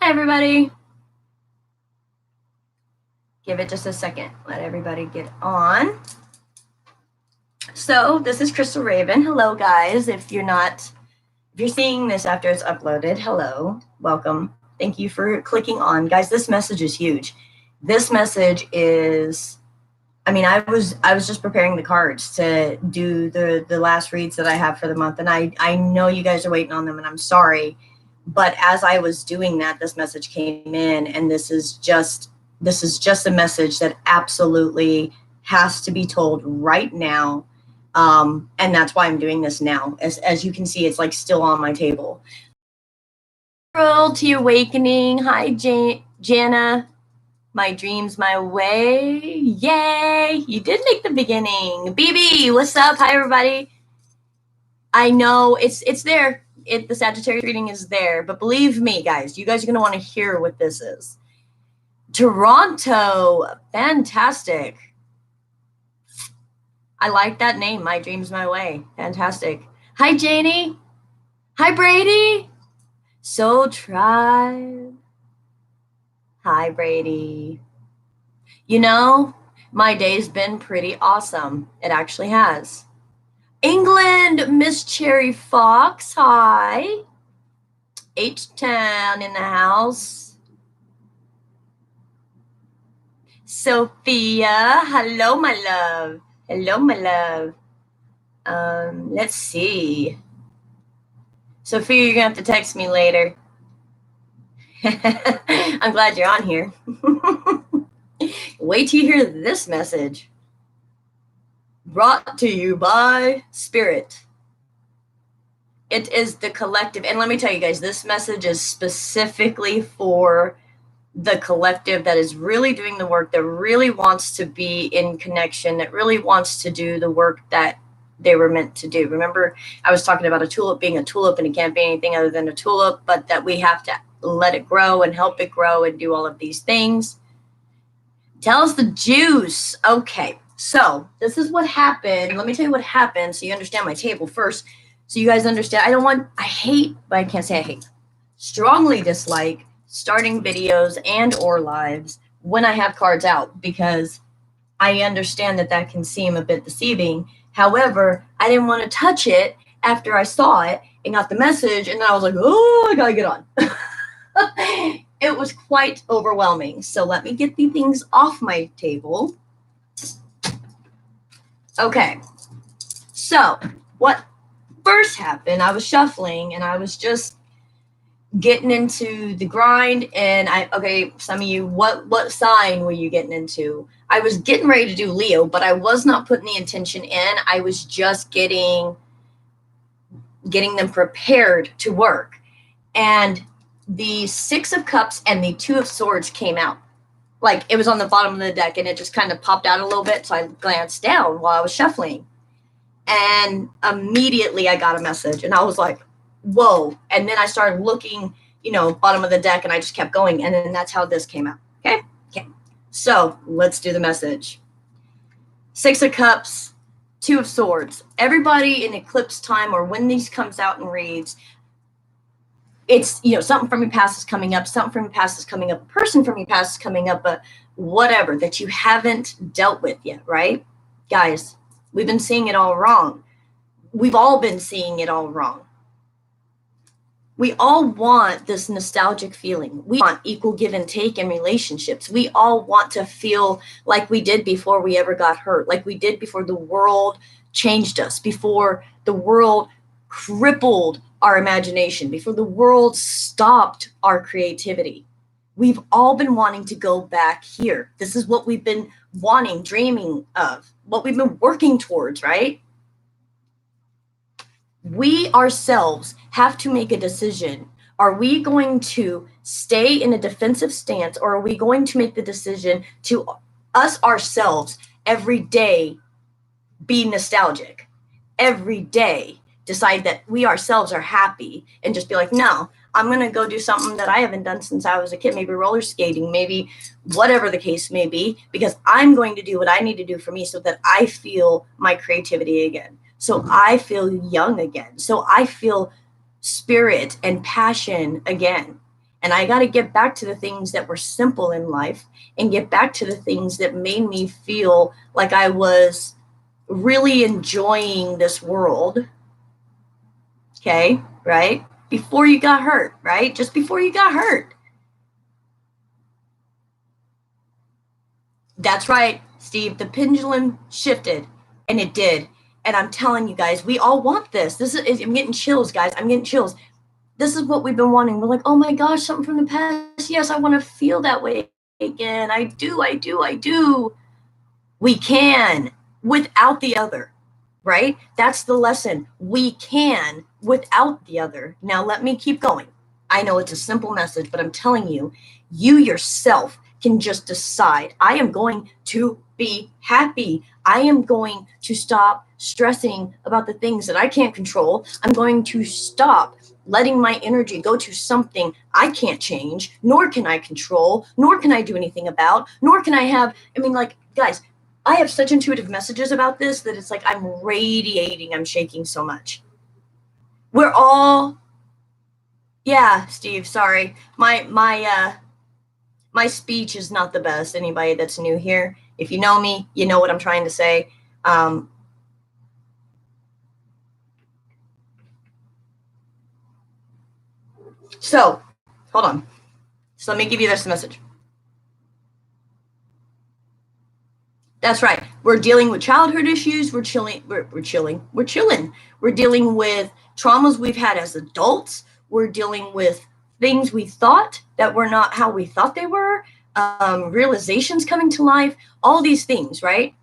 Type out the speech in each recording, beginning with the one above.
Hi, everybody. Give it just a second. Let everybody get on. So this is Crystal Raven. Hello, guys. If you're seeing this after it's uploaded, hello, welcome. Thank you for clicking on, guys. This message is huge. This message is. I was just preparing the cards to do the last reads that I have for the month, and I know you guys are waiting on them, and I'm sorry, but as I was doing that, this message came in, and this is just a message that absolutely has to be told right now, and that's why I'm doing this now. As you can see, it's like still on my table. World to awakening. Hi, Jana. My dreams, my way. Yay! You did make the beginning. BB, what's up? Hi, everybody. I know it's there. The Sagittarius reading is there, but believe me, guys, you guys are gonna want to hear what this is. Toronto, fantastic. I like that name. My dreams, my way. Fantastic. Hi, Janie. Hi, Brady. Soul Tribe. Hi, Brady. You know, my day's been pretty awesome. It actually has. England, Miss Cherry Fox. Hi. H-Town in the house. Sophia. Hello, my love. Hello, my love. Let's see. Sophia, you're going to have to text me later. I'm glad you're on here. Wait till you hear this message. Brought to you by Spirit. It is the collective. And let me tell you guys, this message is specifically for the collective that is really doing the work, that really wants to be in connection, that really wants to do the work that they were meant to do. Remember, I was talking about a tulip being a tulip, and it can't be anything other than a tulip, but that we have to let it grow and help it grow and do all of these things. Tell us the juice. Okay, so this is what happened. Let me tell you what happened so you understand my table first. So you guys understand. I hate, but I can't say I hate. Strongly dislike starting videos and or lives when I have cards out, because I understand that can seem a bit deceiving. However, I didn't want to touch it after I saw it and got the message, and then I was like, oh, I gotta get on. It was quite overwhelming. So let me get the things off my table. Okay. So what first happened, I was shuffling and I was just getting into the grind, and some of you, what sign were you getting into? I was getting ready to do Leo, but I was not putting the intention in. I was just getting them prepared to work. And the Six of Cups and the Two of Swords came out. Like, it was on the bottom of the deck, and it just kind of popped out a little bit, so I glanced down while I was shuffling. And immediately I got a message, and I was like, whoa. And then I started looking, bottom of the deck, and I just kept going. And then that's how this came out. Okay. So let's do the message. Six of Cups, Two of Swords. Everybody in eclipse time, or when these comes out and reads, it's, something from your past is coming up, something from your past is coming up, a person from your past is coming up, but whatever that you haven't dealt with yet, right? Guys, we've been seeing it all wrong. We've all been seeing it all wrong. We all want this nostalgic feeling. We want equal give and take in relationships. We all want to feel like we did before we ever got hurt, like we did before the world changed us, before the world crippled our imagination, before the world stopped our creativity. We've all been wanting to go back here. This is what we've been wanting, dreaming of, what we've been working towards, right? We ourselves have to make a decision. Are we going to stay in a defensive stance, or are we going to make the decision to us ourselves every day be nostalgic? Every day decide that we ourselves are happy and just be like, no, I'm going to go do something that I haven't done since I was a kid, maybe roller skating, maybe whatever the case may be, because I'm going to do what I need to do for me so that I feel my creativity again. So I feel young again. So I feel spirit and passion again. And I got to get back to the things that were simple in life and get back to the things that made me feel like I was really enjoying this world. Okay, right? Before you got hurt, right? Just before you got hurt. That's right, Steve. The pendulum shifted, and it did. And I'm telling you guys, we all want this. I'm getting chills, guys. I'm getting chills. This is what we've been wanting. We're like, oh my gosh, something from the past. Yes, I want to feel that way again. I do. We can without the other, right? That's the lesson. We can without the other. Now, let me keep going. I know it's a simple message, but I'm telling you, you yourself can just decide, I am going to be happy. I am going to stop stressing about the things that I can't control. I'm going to stop letting my energy go to something I can't change, nor can I control, nor can I do anything about, nor can I have, like, guys, I have such intuitive messages about this that it's like I'm radiating, I'm shaking so much. We're all, yeah, Steve, sorry. My speech is not the best. Anybody that's new here, if you know me, you know what I'm trying to say. So, hold on. So let me give you this message. That's right. We're dealing with childhood issues. We're chilling. We're chilling. We're dealing with traumas we've had as adults. We're dealing with things we thought that were not how we thought they were. Realizations coming to life. All these things, right?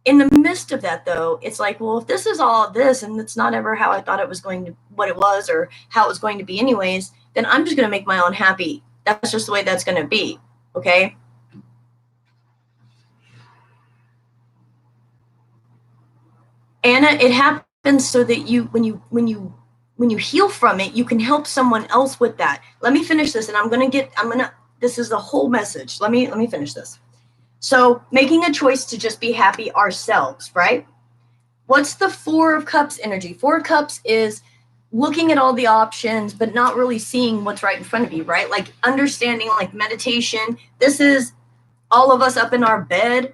In the midst of that, though, it's like, well, if this is all of this and it's not ever how I thought it was going to, what it was, or how it was going to be, anyways, then I'm just going to make my own happy. That's just the way that's going to be. Okay. Anna, it happens so that when you heal from it, you can help someone else with that. Let me finish this, and this is the whole message. Let me finish this. So, making a choice to just be happy ourselves, right? What's the Four of Cups energy? Four of Cups is looking at all the options, but not really seeing what's right in front of you, right? Like understanding, like meditation. This is all of us up in our bed,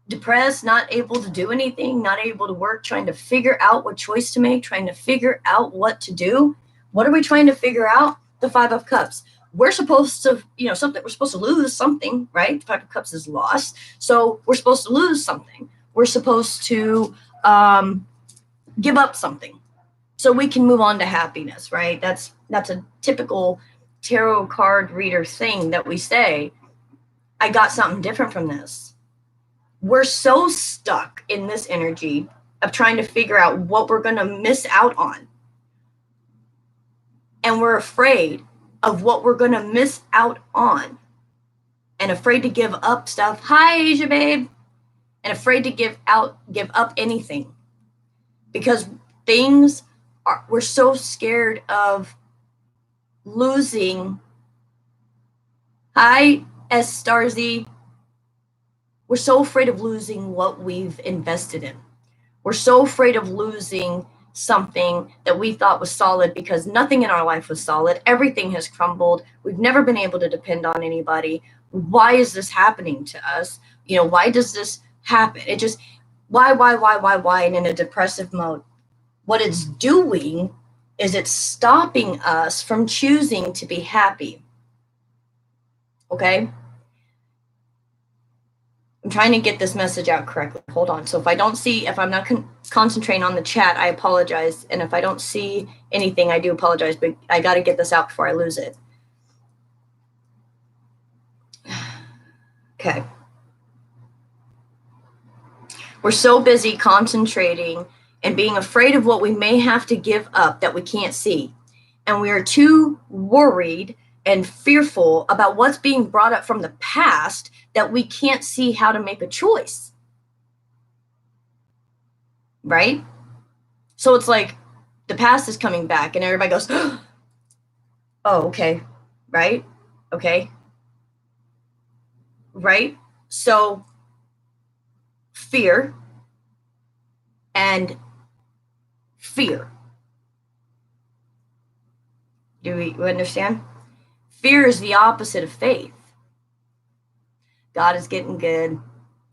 depressed, not able to do anything, not able to work, trying to figure out what choice to make, trying to figure out what to do. What are we trying to figure out? The Five of Cups. We're supposed to, we're supposed to lose something, right? The Five of Cups is lost. So we're supposed to lose something. We're supposed to give up something so we can move on to happiness, right? That's a typical tarot card reader thing that we say. I got something different from this. We're so stuck in this energy of trying to figure out what we're going to miss out on. And we're afraid of what we're going to miss out on and afraid to give up stuff. Hi, Asia, babe. And afraid to give up anything because we're so scared of losing. Hi, S. Starzy. We're so afraid of losing what we've invested in. We're so afraid of losing something that we thought was solid because nothing in our life was solid. Everything has crumbled. We've never been able to depend on anybody. Why is this happening to us? Why does this happen? It just, why, and in a depressive mode. What it's doing is it's stopping us from choosing to be happy. Okay? I'm trying to get this message out correctly. Hold on. So if I'm not concentrating on the chat, I apologize. And if I don't see anything, I do apologize, but I got to get this out before I lose it. Okay. We're so busy concentrating and being afraid of what we may have to give up that we can't see. And we are too worried and fearful about what's being brought up from the past that we can't see how to make a choice. Right? So it's like the past is coming back and everybody goes, oh, okay. Right? Okay. Right? So fear and fear. Do we understand? Fear is the opposite of faith. God is getting good.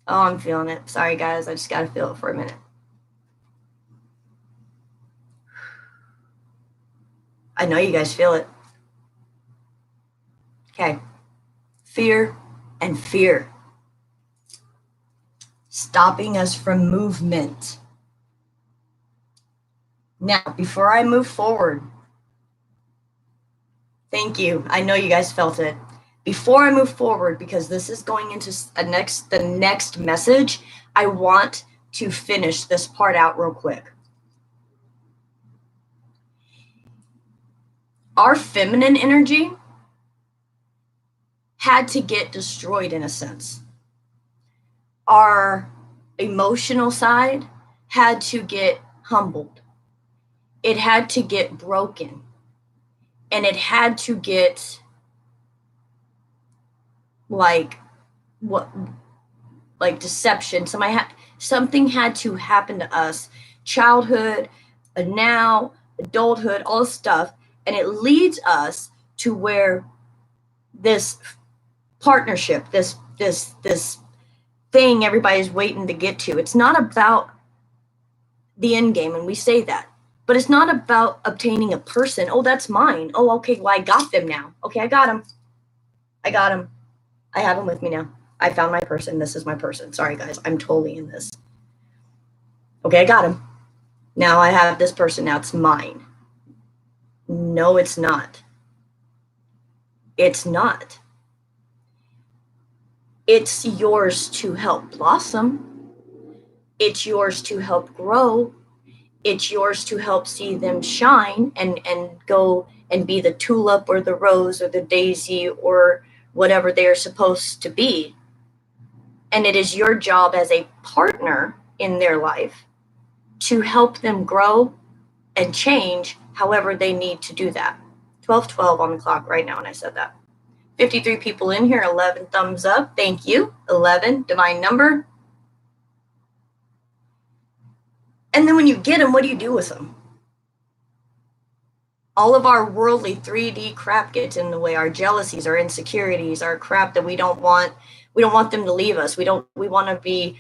Oh, I'm feeling it. Sorry, guys. I just got to feel it for a minute. I know you guys feel it. Okay. Fear and fear. Stopping us from movement. Now, before I move forward, thank you. I know you guys felt it. Before I move forward, because this is going into the next message, I want to finish this part out real quick. Our feminine energy had to get destroyed in a sense. Our emotional side had to get humbled. It had to get broken. And it had to get like deception. Something had to happen to us. Childhood, now, adulthood, all this stuff. And it leads us to where this partnership, this thing everybody's waiting to get to. It's not about the end game, and we say that. But it's not about obtaining a person. Oh, that's mine. Oh, okay, well, I got them now. Okay, I got them. I have them with me now. I found my person. This is my person. Sorry, guys. I'm totally in this. Okay, I got him. Now I have this person. Now it's mine. No, it's not. It's not. It's yours to help blossom. It's yours to help grow. It's yours to help see them shine and go and be the tulip or the rose or the daisy or whatever they are supposed to be. And it is your job as a partner in their life to help them grow and change however they need to do that. 12:12 on the clock right now, and I said that. 53 people in here, 11 thumbs up. Thank you. 11, divine number. And then when you get them, what do you do with them? All of our worldly 3D crap gets in the way. Our jealousies, our insecurities, our crap that we don't want. We don't want them to leave us. We want to be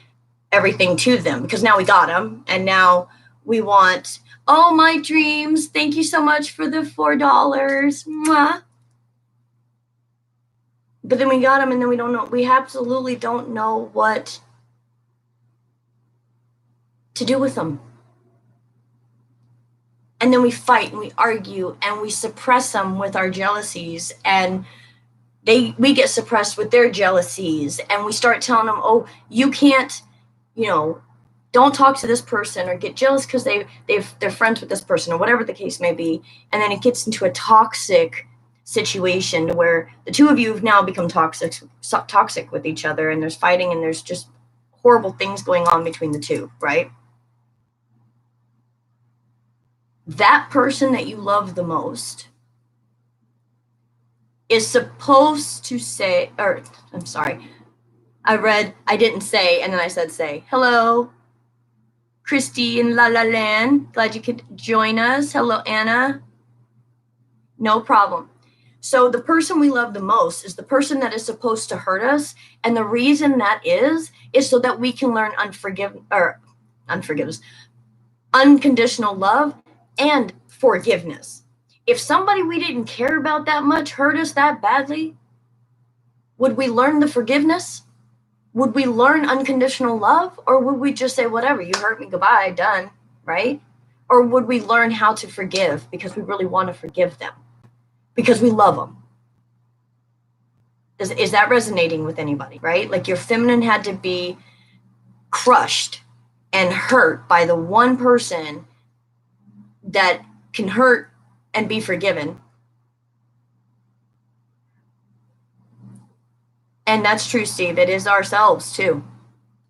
everything to them because now we got them. And now we want, oh, my dreams. Thank you so much for the $4. Mwah. But then we got them and then we don't know. We absolutely don't know what to do with them. And then we fight and we argue and we suppress them with our jealousies, and we get suppressed with their jealousies, and we start telling them, oh, you can't, don't talk to this person or get jealous because they're friends with this person or whatever the case may be. And then it gets into a toxic situation where the two of you have now become toxic with each other, and there's fighting and there's just horrible things going on between the two, right? That person that you love the most is supposed to say, or I'm sorry, I didn't say, and then I said say. Hello, Christy in La La Land. Glad you could join us. Hello, Anna. No problem. So the person we love the most is the person that is supposed to hurt us. And the reason that is so that we can learn unforgiveness, unconditional love, and forgiveness. If somebody we didn't care about that much hurt us that badly, would we learn the forgiveness? Would we learn unconditional love? Or would we just say, whatever, you hurt me, goodbye, done, right? Or would we learn how to forgive because we really want to forgive them? Because we love them. Is that resonating with anybody, right? Like your feminine had to be crushed and hurt by the one person that can hurt and be forgiven. And that's true, Steve. It is ourselves too.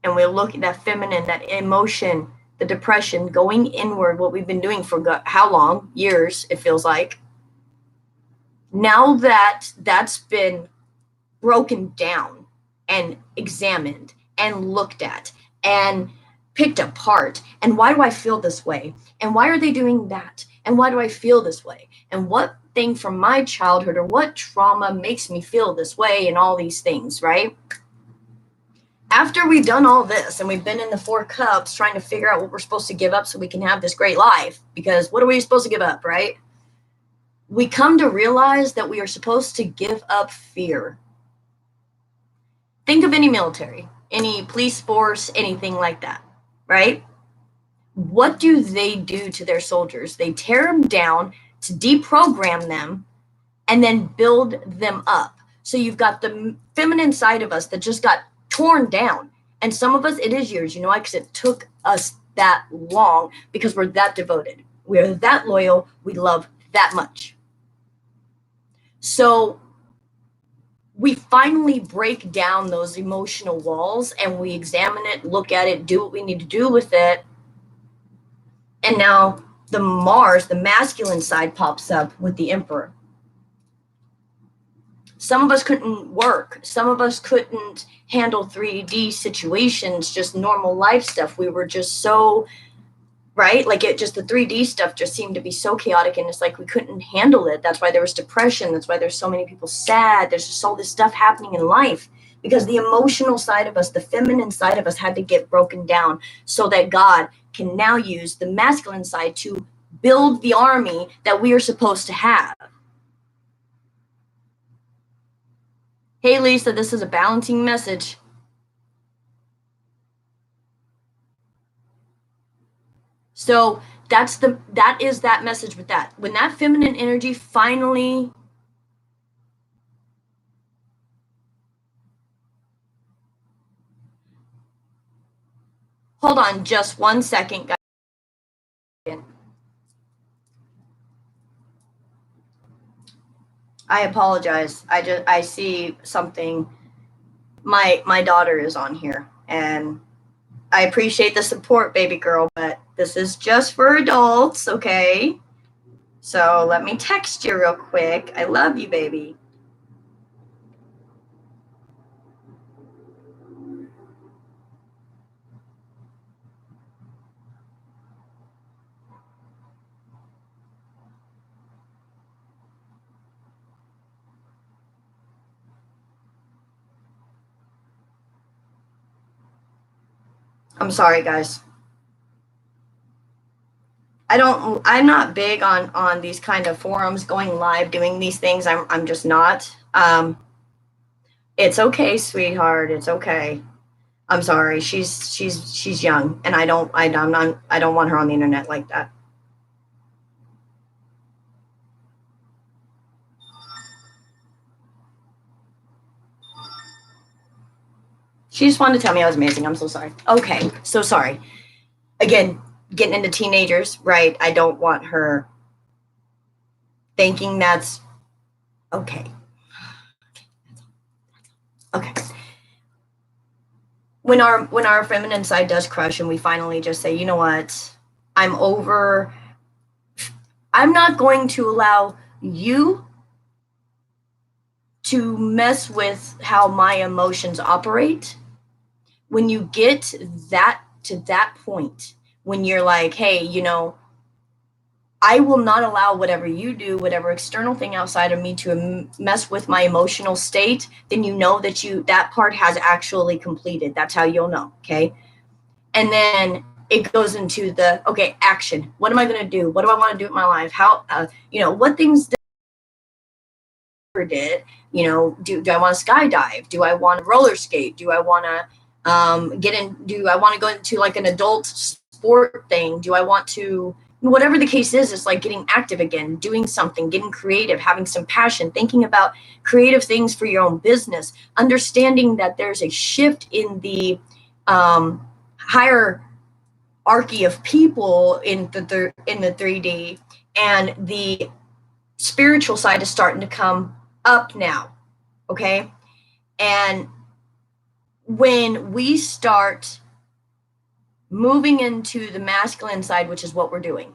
And we'll look at that feminine, that emotion, the depression, going inward, what we've been doing for how long? Years, it feels like. Now that that's been broken down and examined and looked at and picked apart, and why do I feel this way? And why are they doing that? And why do I feel this way? And what thing from my childhood or what trauma makes me feel this way, and all these things, right? After we've done all this and we've been in the 4 cups trying to figure out what we're supposed to give up so we can have this great life, because what are we supposed to give up, right? We come to realize that we are supposed to give up fear. Think of any military, any police force, anything like that, right? What do they do to their soldiers? They tear them down to deprogram them and then build them up. So you've got the feminine side of us that just got torn down. And some of us, it is years, you know why? Because it took us that long, because we're that devoted. We're that loyal. We love that much. So we finally break down those emotional walls and we examine it, look at it, do what we need to do with it. And now the Mars, the masculine side, pops up with the Emperor. Some of us couldn't work. Some of us couldn't handle 3D situations, just normal life stuff. We were just so, right? Like the 3D stuff just seemed to be so chaotic, and it's like we couldn't handle it. That's why there was depression. That's why there's so many people sad. There's just all this stuff happening in life, because the emotional side of us, the feminine side of us, had to get broken down so that God can now use the masculine side to build the army that we are supposed to have. Hey, Lisa, this is a balancing message. So that is that message with that. When that feminine energy finally hold on just 1 second, guys. I apologize. I see something. My daughter is on here, and I appreciate the support, baby girl, but this is just for adults, okay? So let me text you real quick. I love you, baby. I'm sorry, guys. I'm not big on these kind of forums, going live, doing these things. I'm just not. It's okay, sweetheart. It's okay. I'm sorry. She's young, and I don't want her on the internet like that. She just wanted to tell me I was amazing. I'm so sorry. Okay, so sorry. Again, getting into teenagers, right? I don't want her thinking that's okay. Okay. When our feminine side does crush and we finally just say, you know what, I'm over. I'm not going to allow you to mess with how my emotions operate. When you get that to that point, when you're like, hey, you know, I will not allow whatever you do, whatever external thing outside of me to mess with my emotional state, then you know that that part has actually completed. That's how you'll know, okay? And then it goes into the, okay, action. What am I going to do? What do I want to do with my life? How, you know, what things did, you know, do I want to skydive? Do I want to roller skate? Do I want to do I want to go into like an adult sport thing? Do I want to, whatever the case is, it's like getting active again, doing something, getting creative, having some passion, thinking about creative things for your own business, understanding that there's a shift in the hierarchy of people in the 3D, and the spiritual side is starting to come up now, okay? And when we start moving into the masculine side, which is what we're doing,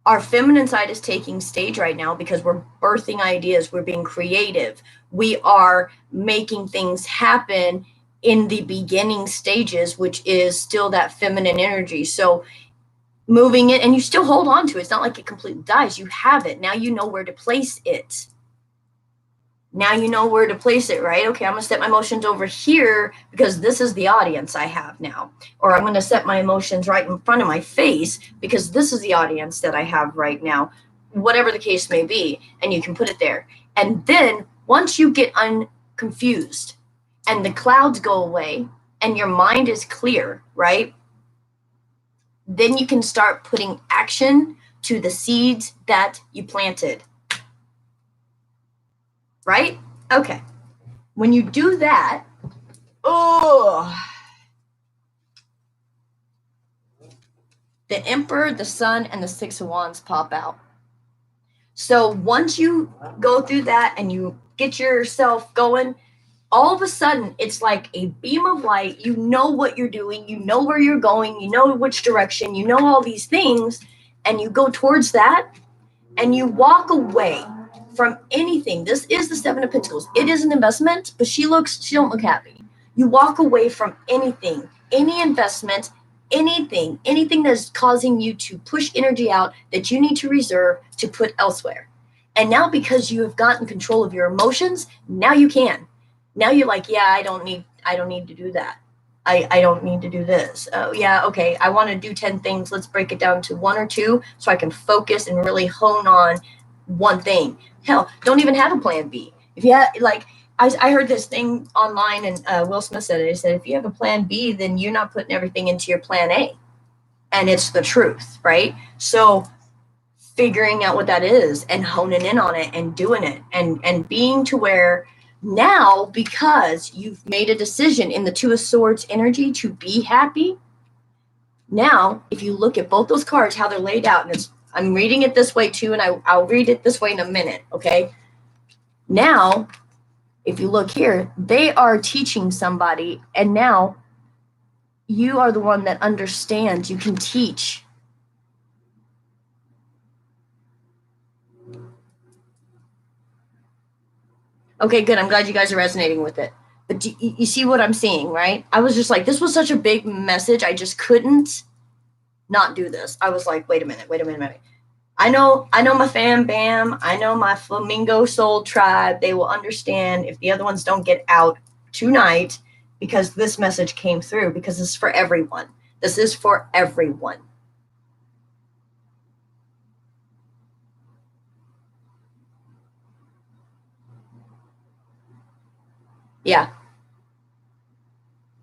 our feminine side is taking stage right now because we're birthing ideas, we're being creative, we are making things happen in the beginning stages, which is still that feminine energy. So moving it, and you still hold on to it. It's not like it completely dies. You have it. Now you know where to place it. Now you know where to place it, right? Okay, I'm going to set my emotions over here because this is the audience I have now. Or I'm going to set my emotions right in front of my face because this is the audience that I have right now. Whatever the case may be. And you can put it there. And then once you get unconfused and the clouds go away and your mind is clear, right? Then you can start putting action to the seeds that you planted. Right? Okay. When you do that, the Emperor, the Sun, and the Six of Wands pop out. So once you go through that and you get yourself going, all of a sudden it's like a beam of light. You know what you're doing. You know where you're going. You know which direction. You know all these things. And you go towards that and you walk away from anything. This is the Seven of Pentacles. It is an investment, but she don't look happy. You walk away from anything, any investment, anything that's causing you to push energy out that you need to reserve to put elsewhere. And now because you have gotten control of your emotions, now you can. Now you're like, yeah, I don't need to do that. I don't need to do this. Oh, yeah, okay, I want to do 10 things. Let's break it down to 1 or 2 so I can focus and really hone on one thing. Hell, don't even have a plan B. If you have, like, I heard this thing online, and Will Smith said it. He said, if you have a plan B, then you're not putting everything into your plan A. And it's the truth, right? So figuring out what that is and honing in on it and doing it and being to where now, because you've made a decision in the Two of Swords energy to be happy, now, if you look at both those cards, how they're laid out, and I'm reading it this way too, and I'll read it this way in a minute, okay? Now, if you look here, they are teaching somebody, and now you are the one that understands. You can teach. Okay, good. I'm glad you guys are resonating with it. But you see what I'm seeing, right? I was just like, this was such a big message. I just couldn't not do this. I was like, wait a minute. I know my fam bam. I know my flamingo soul tribe. They will understand if the other ones don't get out tonight because this message came through, because this is for everyone. This is for everyone. Yeah.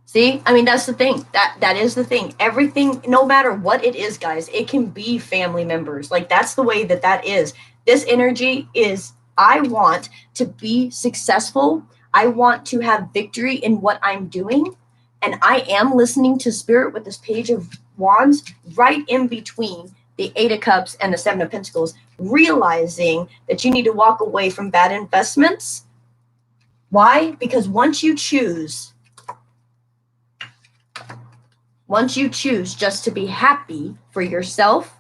See, I mean, that's the thing. That is the thing. Everything, no matter what it is, guys, it can be family members. Like, that's the way that is. This energy is, I want to be successful. I want to have victory in what I'm doing. And I am listening to Spirit with this Page of Wands right in between the Eight of Cups and the Seven of Pentacles, realizing that you need to walk away from bad investments. Why? Because once you choose just to be happy for yourself,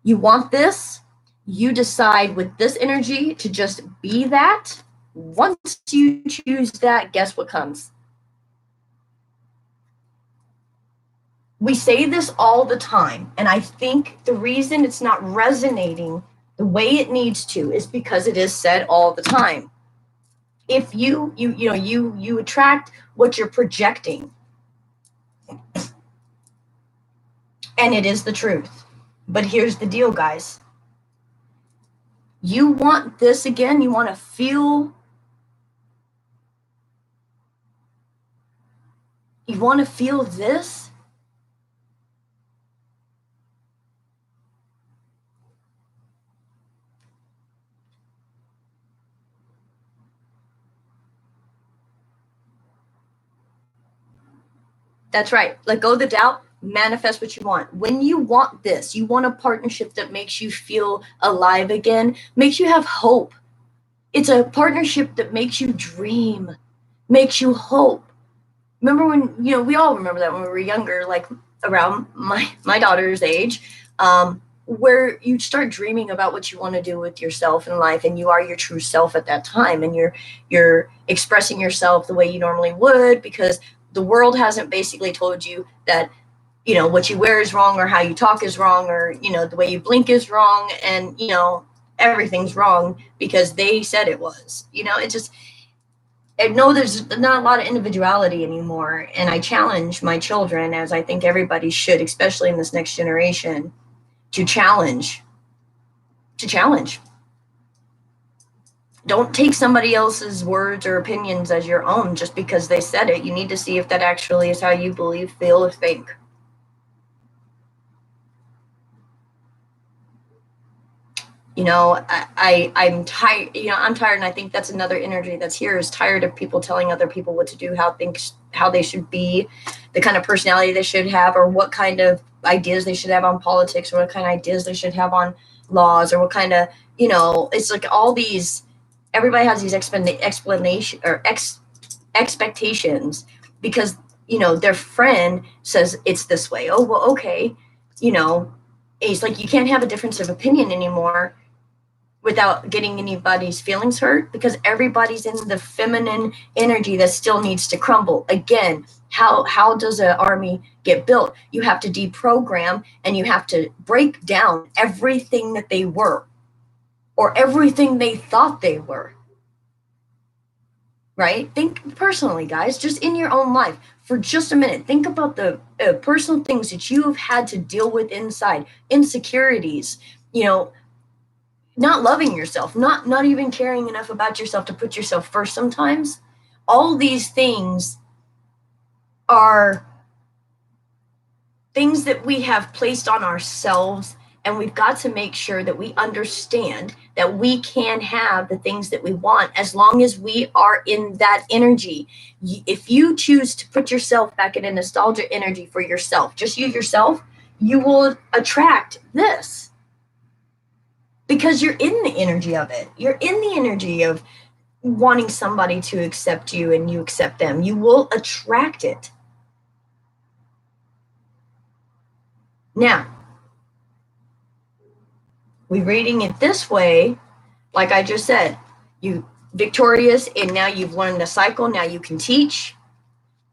you want this, you decide with this energy to just be that. Once you choose that, guess what comes? We say this all the time, and I think the reason it's not resonating the way it needs to is because it is said all the time. If you attract what you're projecting. And it is the truth. But here's the deal, guys. You want this again? You want to feel? You want to feel this? That's right. Let go of the doubt. Manifest what you want. When you want this, you want a partnership that makes you feel alive again, makes you have hope. It's a partnership that makes you dream, makes you hope. Remember when, we all remember that when we were younger, like around my daughter's age, where you start dreaming about what you want to do with yourself in life, and you are your true self at that time, and you're expressing yourself the way you normally would, because the world hasn't basically told you that you know, what you wear is wrong, or how you talk is wrong, or, you know, the way you blink is wrong, and, you know, everything's wrong because they said it was. You know, it just, I know there's not a lot of individuality anymore, and I challenge my children, as I think everybody should, especially in this next generation, to challenge. To challenge. Don't take somebody else's words or opinions as your own just because they said it. You need to see if that actually is how you believe, feel, or think. You know, I'm tired. You know, I'm tired, and I think that's another energy that's here, is tired of people telling other people what to do, how they should be, the kind of personality they should have, or what kind of ideas they should have on politics, or what kind of ideas they should have on laws, or what kind of, you know, it's like all these. Everybody has these explanation or expectations because, you know, their friend says it's this way. Oh well, okay, you know, it's like you can't have a difference of opinion anymore without getting anybody's feelings hurt, because everybody's in the feminine energy that still needs to crumble. Again, how does an army get built? You have to deprogram, and you have to break down everything that they were, or everything they thought they were. Right? Think personally, guys, just in your own life for just a minute. Think about the personal things that you have had to deal with inside, insecurities, you know, not loving yourself, not even caring enough about yourself to put yourself first sometimes. All these things are things that we have placed on ourselves, and we've got to make sure that we understand that we can have the things that we want as long as we are in that energy. If you choose to put yourself back in a nostalgia energy for yourself, just you yourself, you will attract this, because you're in the energy of it. You're in the energy of wanting somebody to accept you and you accept them. You will attract it. Now, we're reading it this way, like I just said, you victorious, and now you've learned the cycle. Now you can teach.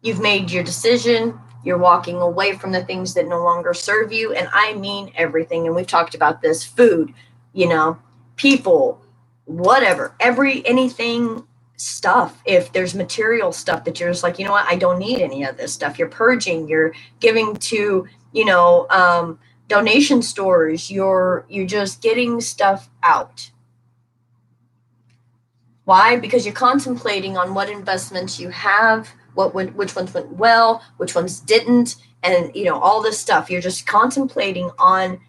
You've made your decision. You're walking away from the things that no longer serve you. And I mean everything. And we've talked about this: food, you know, people, whatever, anything, stuff. If there's material stuff that you're just like, you know what, I don't need any of this stuff. You're purging, you're giving to, you know, donation stores. You're just getting stuff out. Why? Because you're contemplating on what investments you have, which ones went well, which ones didn't, and, you know, all this stuff. You're just contemplating on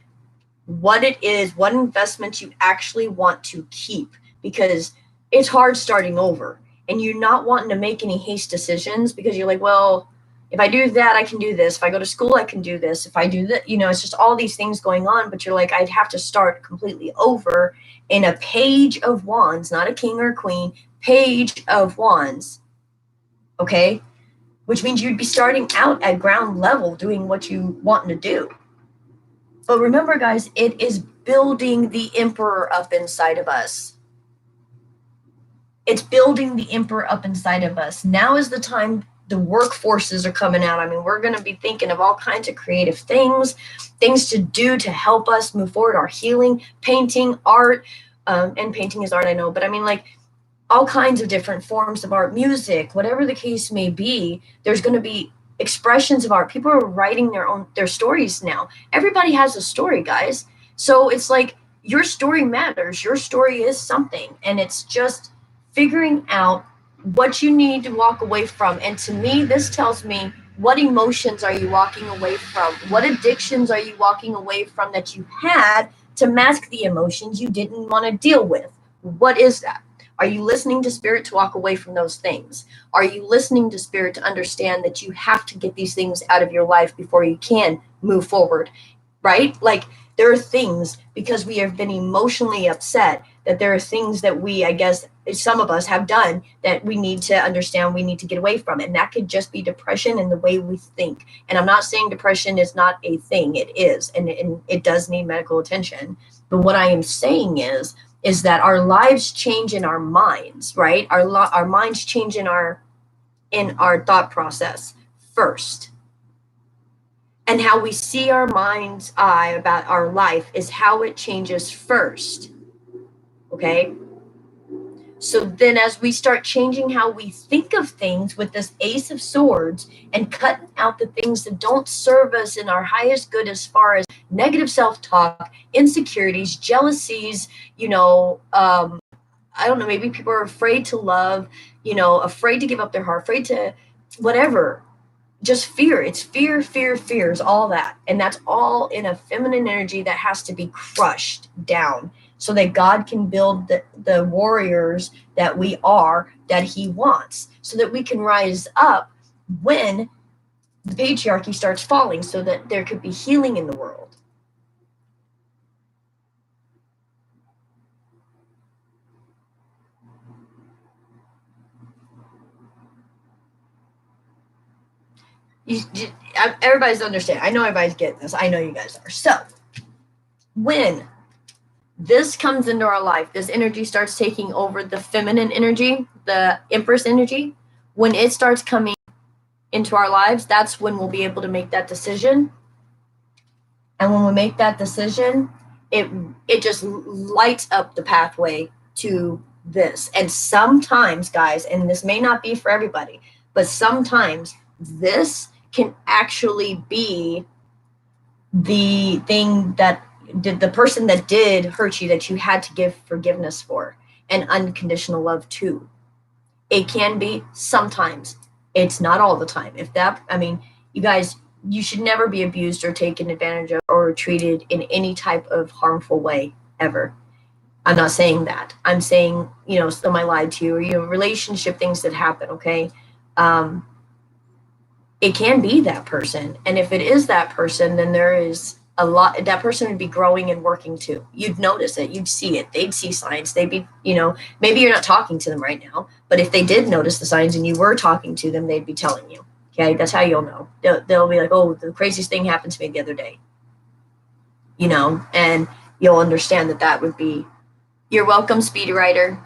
what it is, what investments you actually want to keep, because it's hard starting over, and you're not wanting to make any haste decisions because you're like, well, if I do that, I can do this. If I go to school, I can do this. If I do that, you know, it's just all these things going on, but you're like, I'd have to start completely over in a page of wands, not a king or a queen, page of wands. Okay? Which means you'd be starting out at ground level doing what you want to do. But remember, guys, it is building the emperor up inside of us. It's building the emperor up inside of us. Now is the time the workforces are coming out. I mean, we're going to be thinking of all kinds of creative things to do to help us move forward, our healing, painting, art, and painting is art, I know, but I mean, like, all kinds of different forms of art, music, whatever the case may be. There's going to be expressions of art. People are writing their stories now. Everybody has a story, guys. So it's like, your story matters. Your story is something, and it's just figuring out what you need to walk away from. And to me, this tells me, what emotions are you walking away from? What addictions are you walking away from that you had to mask the emotions you didn't want to deal with? What is that? Are you listening to spirit to walk away from those things? Are you listening to spirit to understand that you have to get these things out of your life before you can move forward? Right? Like, there are things, because we have been emotionally upset, that there are things that we, I guess, some of us have done that we need to understand, we need to get away from. And that could just be depression and the way we think. And I'm not saying depression is not a thing. It is, and it does need medical attention. But what I am saying is that our lives change in our minds, right? Our minds change in our thought process first. and how we see our mind's eye about our life is how it changes first. Okay? So then as we start changing how we think of things with this Ace of Swords and cutting out the things that don't serve us in our highest good as far as negative self-talk, insecurities, jealousies, I don't know, maybe people are afraid to love, afraid to give up their heart, afraid to whatever. Just fear. It's fear, fear, fears, all that. And that's all in a feminine energy that has to be crushed down so that God can build the warriors that we are, that he wants, so that we can rise up when the patriarchy starts falling, so that there could be healing in the world. Everybody's understand. I know everybody's getting this. I know you guys are. So when this comes into our life, this energy starts taking over the feminine energy, the Empress energy. When it starts coming into our lives, that's when we'll be able to make that decision. And when we make that decision, it just lights up the pathway to this. And sometimes, guys, and this may not be for everybody, but sometimes this can actually be the thing that did the person that did hurt you, that you had to give forgiveness for and unconditional love to. It can be sometimes. It's not all the time. You guys, you should never be abused or taken advantage of or treated in any type of harmful way ever. I'm not saying that. I'm saying, somebody lied to you, or, relationship things that happen, okay? It can be that person. And if it is that person, then there is a lot, that person would be growing and working too. You'd notice it, you'd see it, they'd see signs, they'd be, maybe you're not talking to them right now, but if they did notice the signs and you were talking to them, they'd be telling you. Okay, that's how you'll know. They'll be like, oh, the craziest thing happened to me the other day. And you'll understand that would be, you're welcome, Speedy Rider.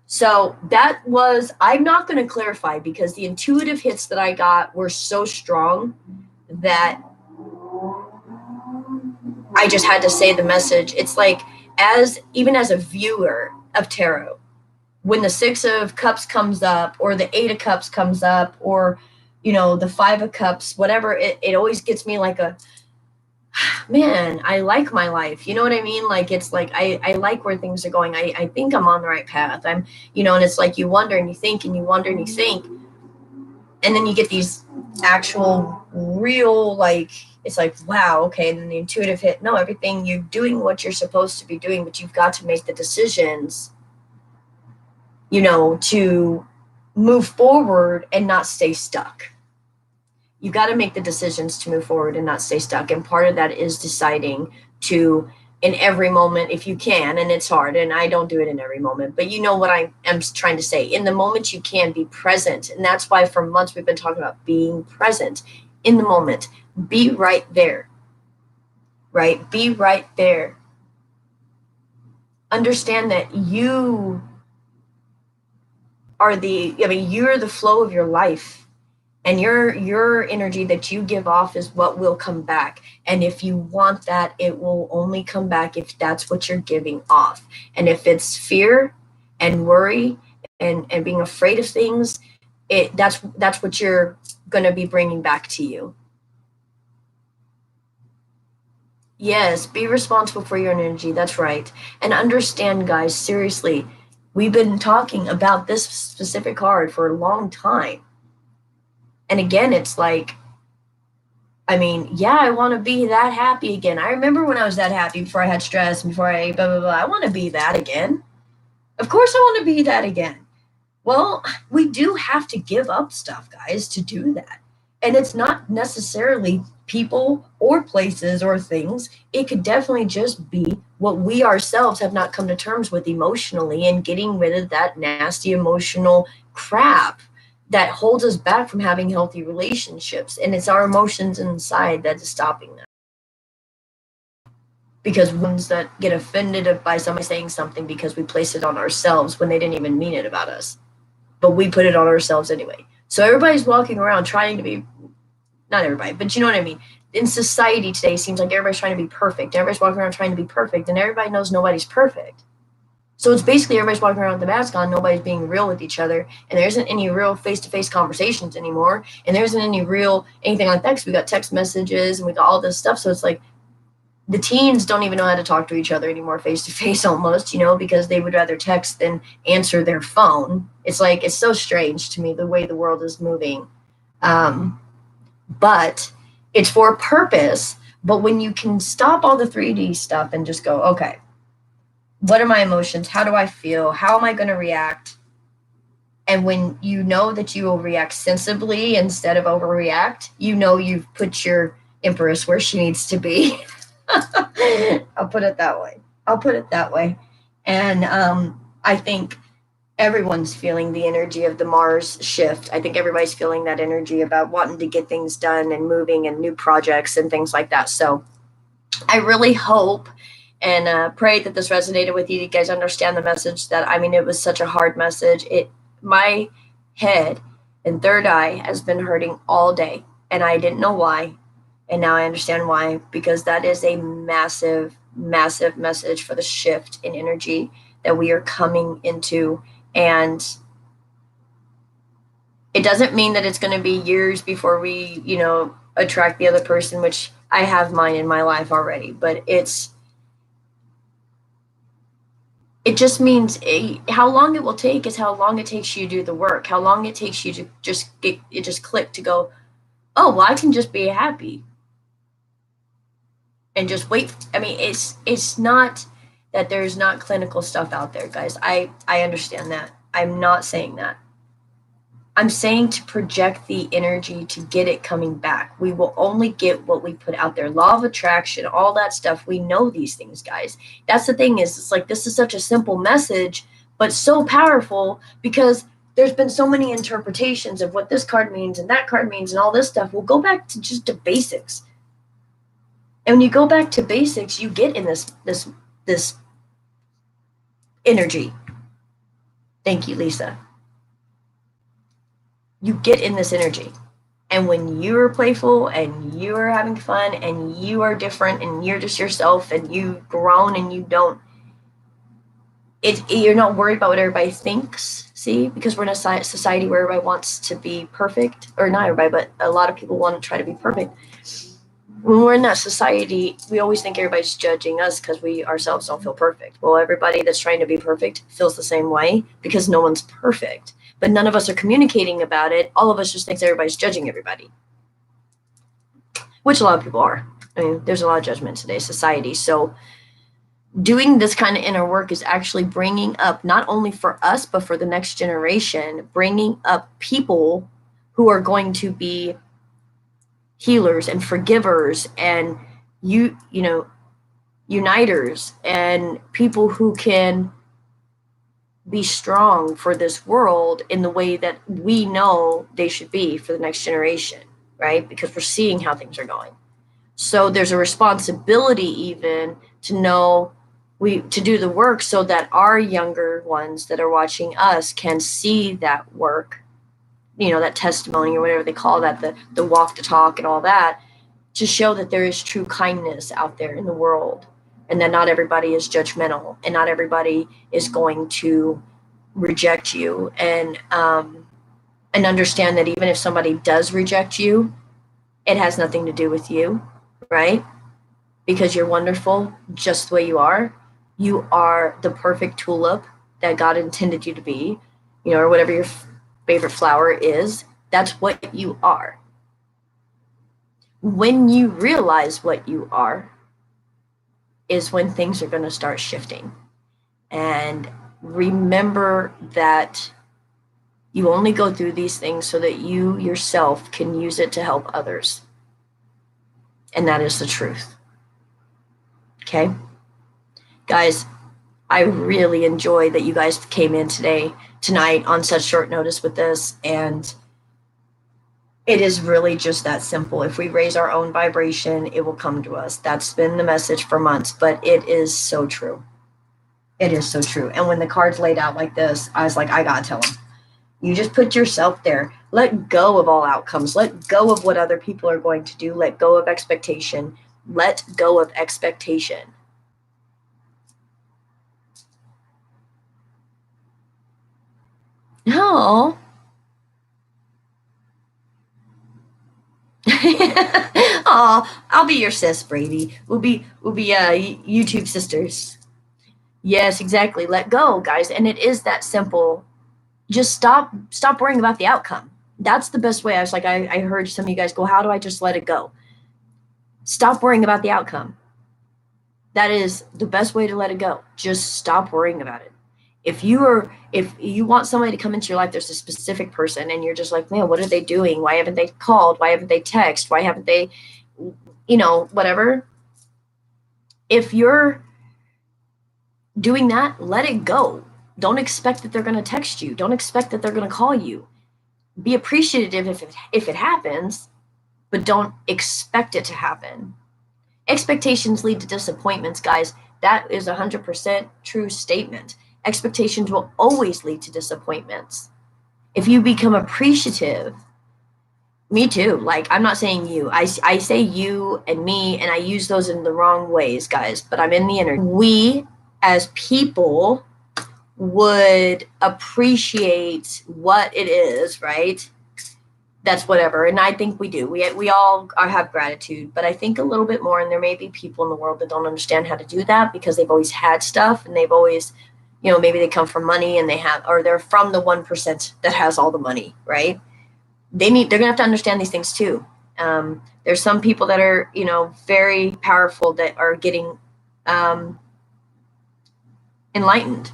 So that was, I'm not going to clarify because the intuitive hits that I got were so strong that I just had to say the message. It's like, even as a viewer of tarot, when the 6 of Cups comes up or the 8 of Cups comes up or, the 5 of Cups, whatever, it always gets me like man, I like my life. You know what I mean? Like, it's like, I like where things are going. I think I'm on the right path. And it's like you wonder and you think and you wonder and you think. And then you get these actual real, like, it's like, wow, okay. And then the intuitive hit, no, everything, you're doing what you're supposed to be doing, but you've got to make the decisions, to move forward and not stay stuck. You got to make the decisions to move forward and not stay stuck. And part of that is deciding to, in every moment, if you can, and it's hard, and I don't do it in every moment, but you know what I am trying to say. In the moment, you can be present. And that's why for months we've been talking about being present in the moment. Be right there, right? Be right there. Understand that you are you're the flow of your life. And your energy that you give off is what will come back. And if you want that, it will only come back if that's what you're giving off. And if it's fear and worry and being afraid of things, that's what you're going to be bringing back to you. Yes, be responsible for your energy. That's right. And understand, guys, seriously, we've been talking about this specific card for a long time. And again, it's like, I want to be that happy again. I remember when I was that happy before I had stress and before I blah, blah, blah. I want to be that again. Of course I want to be that again. Well, we do have to give up stuff, guys, to do that. And it's not necessarily people or places or things. It could definitely just be what we ourselves have not come to terms with emotionally and getting rid of that nasty emotional crap that holds us back from having healthy relationships. And it's our emotions inside that is stopping that. Because ones that get offended by somebody saying something because we place it on ourselves when they didn't even mean it about us. But we put it on ourselves anyway. So everybody's walking around trying to be not everybody, but you know what I mean. In society today, it seems like everybody's trying to be perfect. Everybody's walking around trying to be perfect, and everybody knows nobody's perfect. So it's basically everybody's walking around with the mask on, nobody's being real with each other, and there isn't any real face-to-face conversations anymore, and there isn't any real anything like that because we got text messages and we got all this stuff. So it's like the teens don't even know how to talk to each other anymore face-to-face almost, because they would rather text than answer their phone. It's like, it's so strange to me the way the world is moving. But it's for a purpose. But when you can stop all the 3D stuff and just go, okay, what are my emotions? How do I feel? How am I going to react? And when you know that you will react sensibly instead of overreact, you've put your empress where she needs to be. I'll put it that way. And I think everyone's feeling the energy of the Mars shift. I think everybody's feeling that energy about wanting to get things done and moving and new projects and things like that. So I really hope and pray that this resonated with you. You guys understand the message it was such a hard message. My head and third eye has been hurting all day, and I didn't know why. And now I understand why, because that is a massive, massive message for the shift in energy that we are coming into. And it doesn't mean that it's going to be years before we, attract the other person, which I have mine in my life already, but it just means how long it will take is how long it takes you to do the work, how long it takes you to just click to go, oh, well, I can just be happy and just wait. It's not that there's not clinical stuff out there, guys. I understand that. I'm not saying that. I'm saying to project the energy to get it coming back. We will only get what we put out there. Law of attraction, all that stuff. We know these things, guys. That's the thing is, it's like, this is such a simple message, but so powerful because there's been so many interpretations of what this card means and that card means and all this stuff. We'll go back to just the basics. And when you go back to basics, you get in this energy. Thank you, Lisa. You get in this energy. And when you're playful and you're having fun and you are different and you're just yourself and you've grown and you're not worried about what everybody thinks, see? Because we're in a society where everybody wants to be perfect, or not everybody, but a lot of people want to try to be perfect. When we're in that society, we always think everybody's judging us because we ourselves don't feel perfect. Well, everybody that's trying to be perfect feels the same way because no one's perfect. But none of us are communicating about it. All of us just think everybody's judging everybody, which a lot of people are. There's a lot of judgment in today's society. So doing this kind of inner work is actually bringing up, not only for us, but for the next generation, bringing up people who are going to be healers and forgivers and uniters and people who can be strong for this world in the way that we know they should be for the next generation, right? Because we're seeing how things are going. So there's a responsibility even to do the work so that our younger ones that are watching us can see that work, that testimony or whatever they call that, the walk the talk and all that, to show that there is true kindness out there in the world and that not everybody is judgmental and not everybody is going to reject you, and understand that even if somebody does reject you, it has nothing to do with you, right? Because you're wonderful just the way you are. You are the perfect tulip that God intended you to be, or whatever your favorite flower is. That's what you are. When you realize what you are is when things are going to start shifting. And remember that you only go through these things so that you yourself can use it to help others. And that is the truth. Okay? Guys, I really enjoy that you guys came in tonight on such short notice with this. And it is really just that simple. If we raise our own vibration, it will come to us. That's been the message for months, but it is so true. It is so true. And when the cards laid out like this, I was like, I gotta tell them. You just put yourself there. Let go of all outcomes. Let go of what other people are going to do. Let go of expectation. Let go of expectation. No. Oh, I'll be your sis, Brady. We'll be YouTube sisters. Yes, exactly. Let go, guys. And it is that simple. Just stop worrying about the outcome. That's the best way. I was like, I heard some of you guys go, how do I just let it go? Stop worrying about the outcome. That is the best way to let it go. Just stop worrying about it. If you want somebody to come into your life, there's a specific person and you're just like, man, what are they doing? Why haven't they called? Why haven't they texted? Why haven't they, whatever. If you're doing that, let it go. Don't expect that they're going to text you. Don't expect that they're going to call you. Be appreciative if it happens, but don't expect it to happen. Expectations lead to disappointments, guys. That is 100% true statement. Expectations will always lead to disappointments. If you become appreciative, me too. Like, I'm not saying you. I say you and me, and I use those in the wrong ways, guys, but I'm in the energy. We, as people, would appreciate what it is, right? That's whatever. And I think we do. We all have gratitude, but I think a little bit more. And there may be people in the world that don't understand how to do that because they've always had stuff and they've always, maybe they come from money and or they're from the 1% that has all the money, right? They're going to have to understand these things too. There's some people that are, very powerful that are getting enlightened,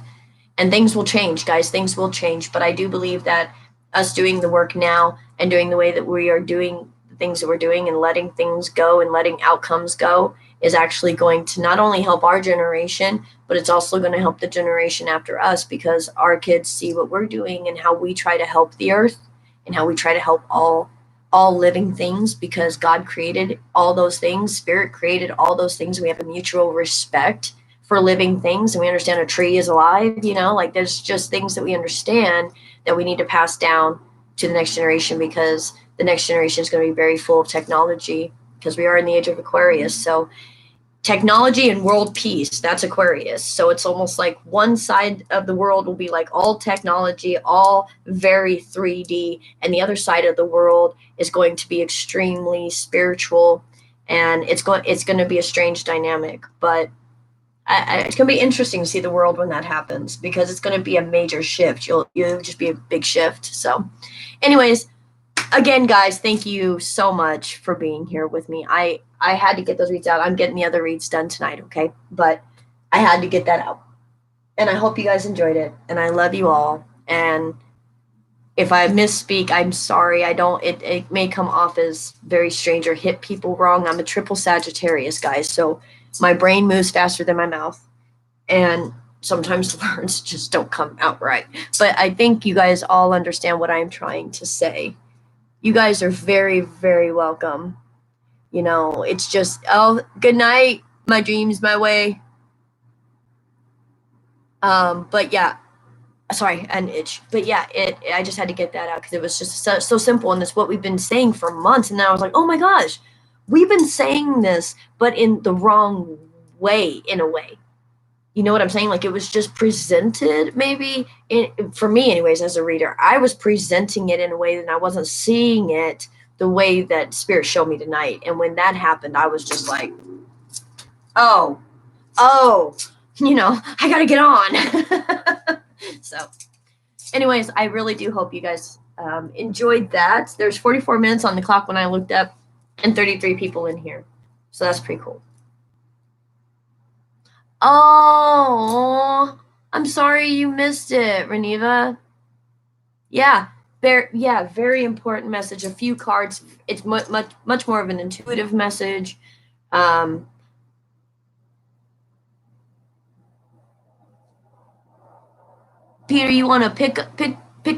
and things will change, guys. Things will change. But I do believe that us doing the work now and doing the way that we are doing the things that we're doing and letting things go and letting outcomes go is actually going to not only help our generation, but it's also going to help the generation after us, because our kids see what we're doing and how we try to help the earth and how we try to help all living things, because God created all those things. Spirit created all those things. We have a mutual respect for living things, and we understand a tree is alive, like there's just things that we understand that we need to pass down to the next generation, because the next generation is going to be very full of technology, because we are in the age of Aquarius. So technology and world peace, that's Aquarius. So it's almost like one side of the world will be like all technology, all very 3D, and the other side of the world is going to be extremely spiritual, and it's going to be a strange dynamic. But it's going to be interesting to see the world when that happens, because it's going to be a major shift. You'll just be a big shift. So anyways, again, guys, thank you so much for being here with me. I had to get those reads out. I'm getting the other reads done tonight, okay? But I had to get that out. And I hope you guys enjoyed it. And I love you all. And if I misspeak, I'm sorry. It may come off as very strange or hit people wrong. I'm a triple Sagittarius, guys. So my brain moves faster than my mouth. And sometimes the words just don't come out right. But I think you guys all understand what I'm trying to say. You guys are very, very welcome. It's just, good night. My dreams, my way. But yeah, sorry, an itch. But yeah, I just had to get that out because it was just so simple. And it's what we've been saying for months. And then I was like, oh my gosh, we've been saying this, but in the wrong way, in a way. You know what I'm saying? Like, it was just presented, maybe, for me anyways, as a reader, I was presenting it in a way that I wasn't seeing it the way that Spirit showed me tonight. And when that happened, I was just like, oh, I got to get on. So anyways, I really do hope you guys enjoyed that. There's 44 minutes on the clock when I looked up, and 33 people in here. So that's pretty cool. Oh, I'm sorry you missed it, Reniva. Yeah, very important message. A few cards. It's much more of an intuitive message. Peter, you want to pick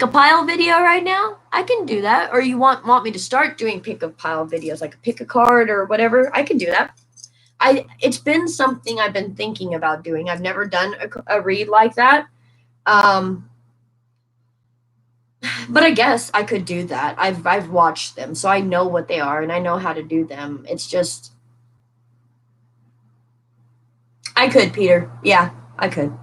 a pile video right now? I can do that. Or you want me to start doing pick a pile videos, like pick a card or whatever? I can do that. It's been something I've been thinking about doing. I've never done a read like that. But I guess I could do that. I've watched them, so I know what they are and I know how to do them. It's just I could, Peter. Yeah, I could.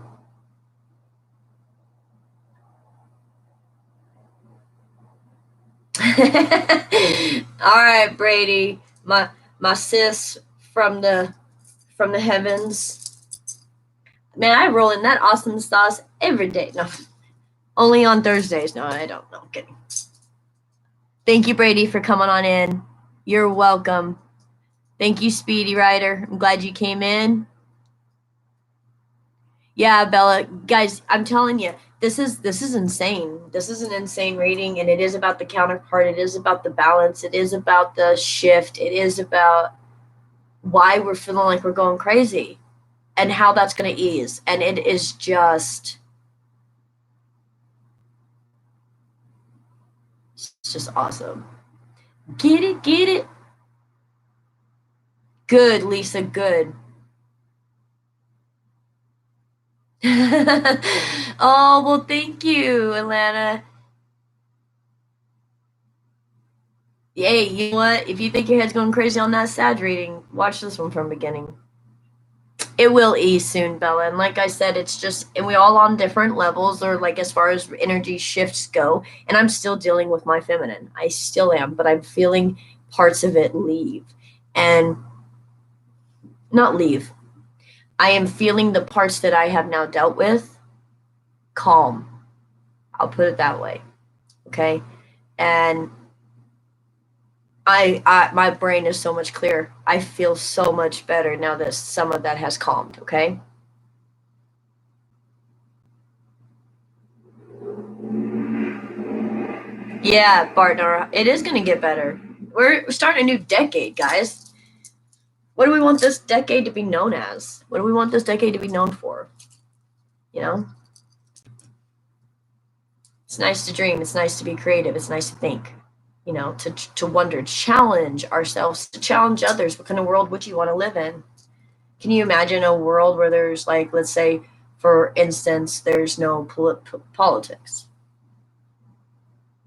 All right, Brady, my sis from the heavens. Man, I roll in that awesome sauce every day. No, only on Thursdays. No, I don't. No, I'm kidding. Thank you, Brady, for coming on in. You're welcome. Thank you, Speedy Rider. I'm glad you came in. Yeah, Bella, guys, I'm telling you, this is insane. This is an insane reading, and it is about the counterpart. It is about the balance. It is about the shift. It is about why we're feeling like we're going crazy, and how that's going to ease. And it is it's just awesome. Get it, get it. Good, Lisa. Good. Oh well, thank you, Atlanta. Hey, you know what? If you think your head's going crazy on that sad reading, watch this one from beginning. It will ease soon, Bella. And like I said, it's just, and we all on different levels, or like as far as energy shifts go. And I'm still dealing with my feminine. I still am, but I'm feeling parts of it leave. And not leave. I am feeling the parts that I have now dealt with calm. I'll put it that way. Okay. And I my brain is so much clearer. I feel so much better now that some of that has calmed, okay? Yeah, partner, it is going to get better. We're starting a new decade, guys. What do we want this decade to be known as? What do we want this decade to be known for? You know? It's nice to dream, it's nice to be creative, it's nice to think. You know, to wonder, challenge ourselves, to challenge others. What kind of world would you want to live in? Can you imagine a world where there's, like, let's say, for instance, there's no politics?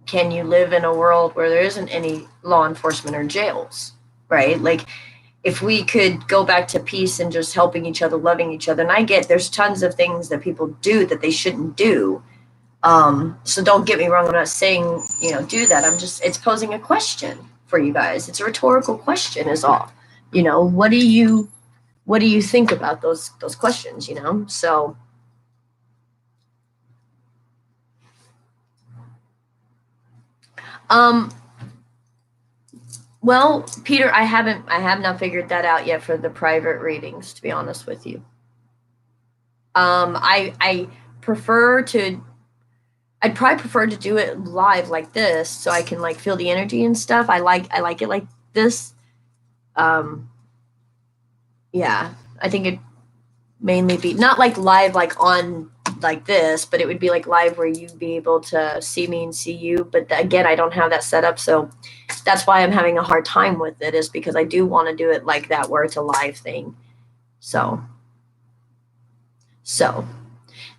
Can you live in a world where there isn't any law enforcement or jails, right? Like, if we could go back to peace and just helping each other, loving each other. And I get there's tons of things that people do that they shouldn't do. So don't get me wrong. I'm not saying, do that. I'm just, it's posing a question for you guys. It's a rhetorical question is all. What do you think about those questions, So well, Peter, I have not figured that out yet for the private readings, to be honest with you. I prefer to I'd probably prefer to do it live like this so I can like feel the energy and stuff. I like it like this. Um yeah, I think it mainly be not like live like on like this, but it would be like live where you'd be able to see me and see you. But again, I don't have that set up, so that's why I'm having a hard time with it, is because I do want to do it like that where it's a live thing. So so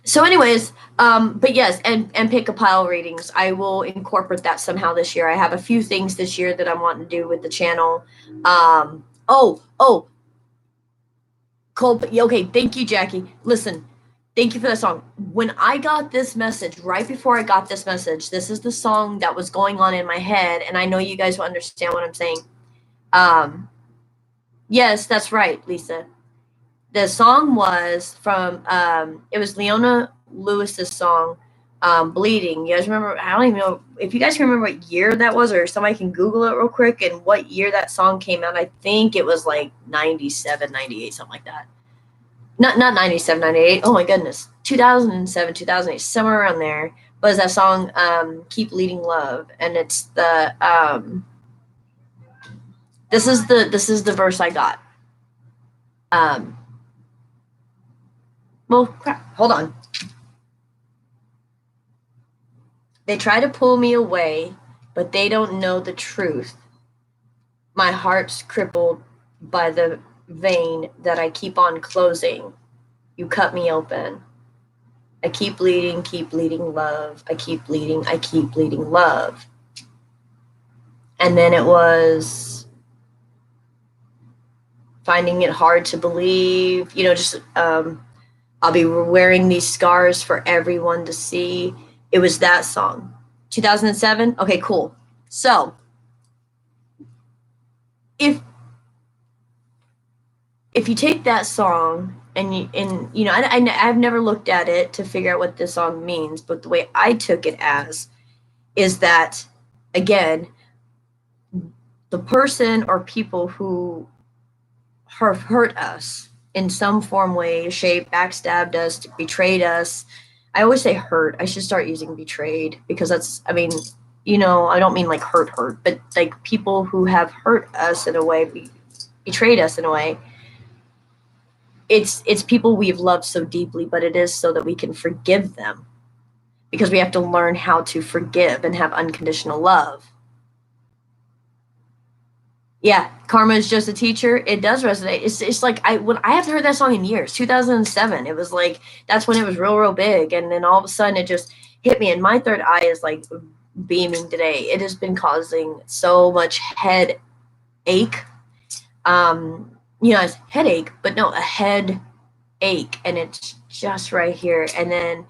so anyways, but yes, and pick a pile readings. I will incorporate that somehow this year. I have a few things this year that I'm wanting to do with the channel. Oh, Cole, okay, thank you, Jackie. Listen, thank you for the song. When I got this message, right before I got this message, this is the song that was going on in my head, and I know you guys will understand what I'm saying. Yes, that's right, Lisa. The song was from it was Leona Lewis's song, Bleeding. You guys remember? I don't even know if you guys remember what year that was, or somebody can Google it real quick and what year that song came out. I think it was like 97, 98, something like that. Not 97, 98. Oh my goodness. 2007, 2008, somewhere around there was that song, Keep Leading Love. And it's the this is the verse I got. Well, crap, hold on. They try to pull me away, but they don't know the truth. My heart's crippled by the vein that I keep on closing. You cut me open. I keep bleeding love. I keep bleeding love. And then it was finding it hard to believe, just I'll be wearing these scars for everyone to see. It was that song. 2007? Okay, cool. So, if you take that song and I've never looked at it to figure out what this song means, but the way I took it as is that, again, the person or people who have hurt us in some form, way, shape, backstabbed us, betrayed us. I always say hurt. I should start using betrayed, because that's, I don't mean like hurt, but like people who have hurt us in a way, betrayed us in a way. It's people we've loved so deeply, but it is so that we can forgive them, because we have to learn how to forgive and have unconditional love. Yeah, karma is just a teacher. It does resonate. It's like I haven't heard that song in years. 2007. It was like that's when it was real big, and then all of a sudden it just hit me, and my third eye is like beaming today. It has been causing so much headache. It's headache, but no, a head ache, and it's just right here. And then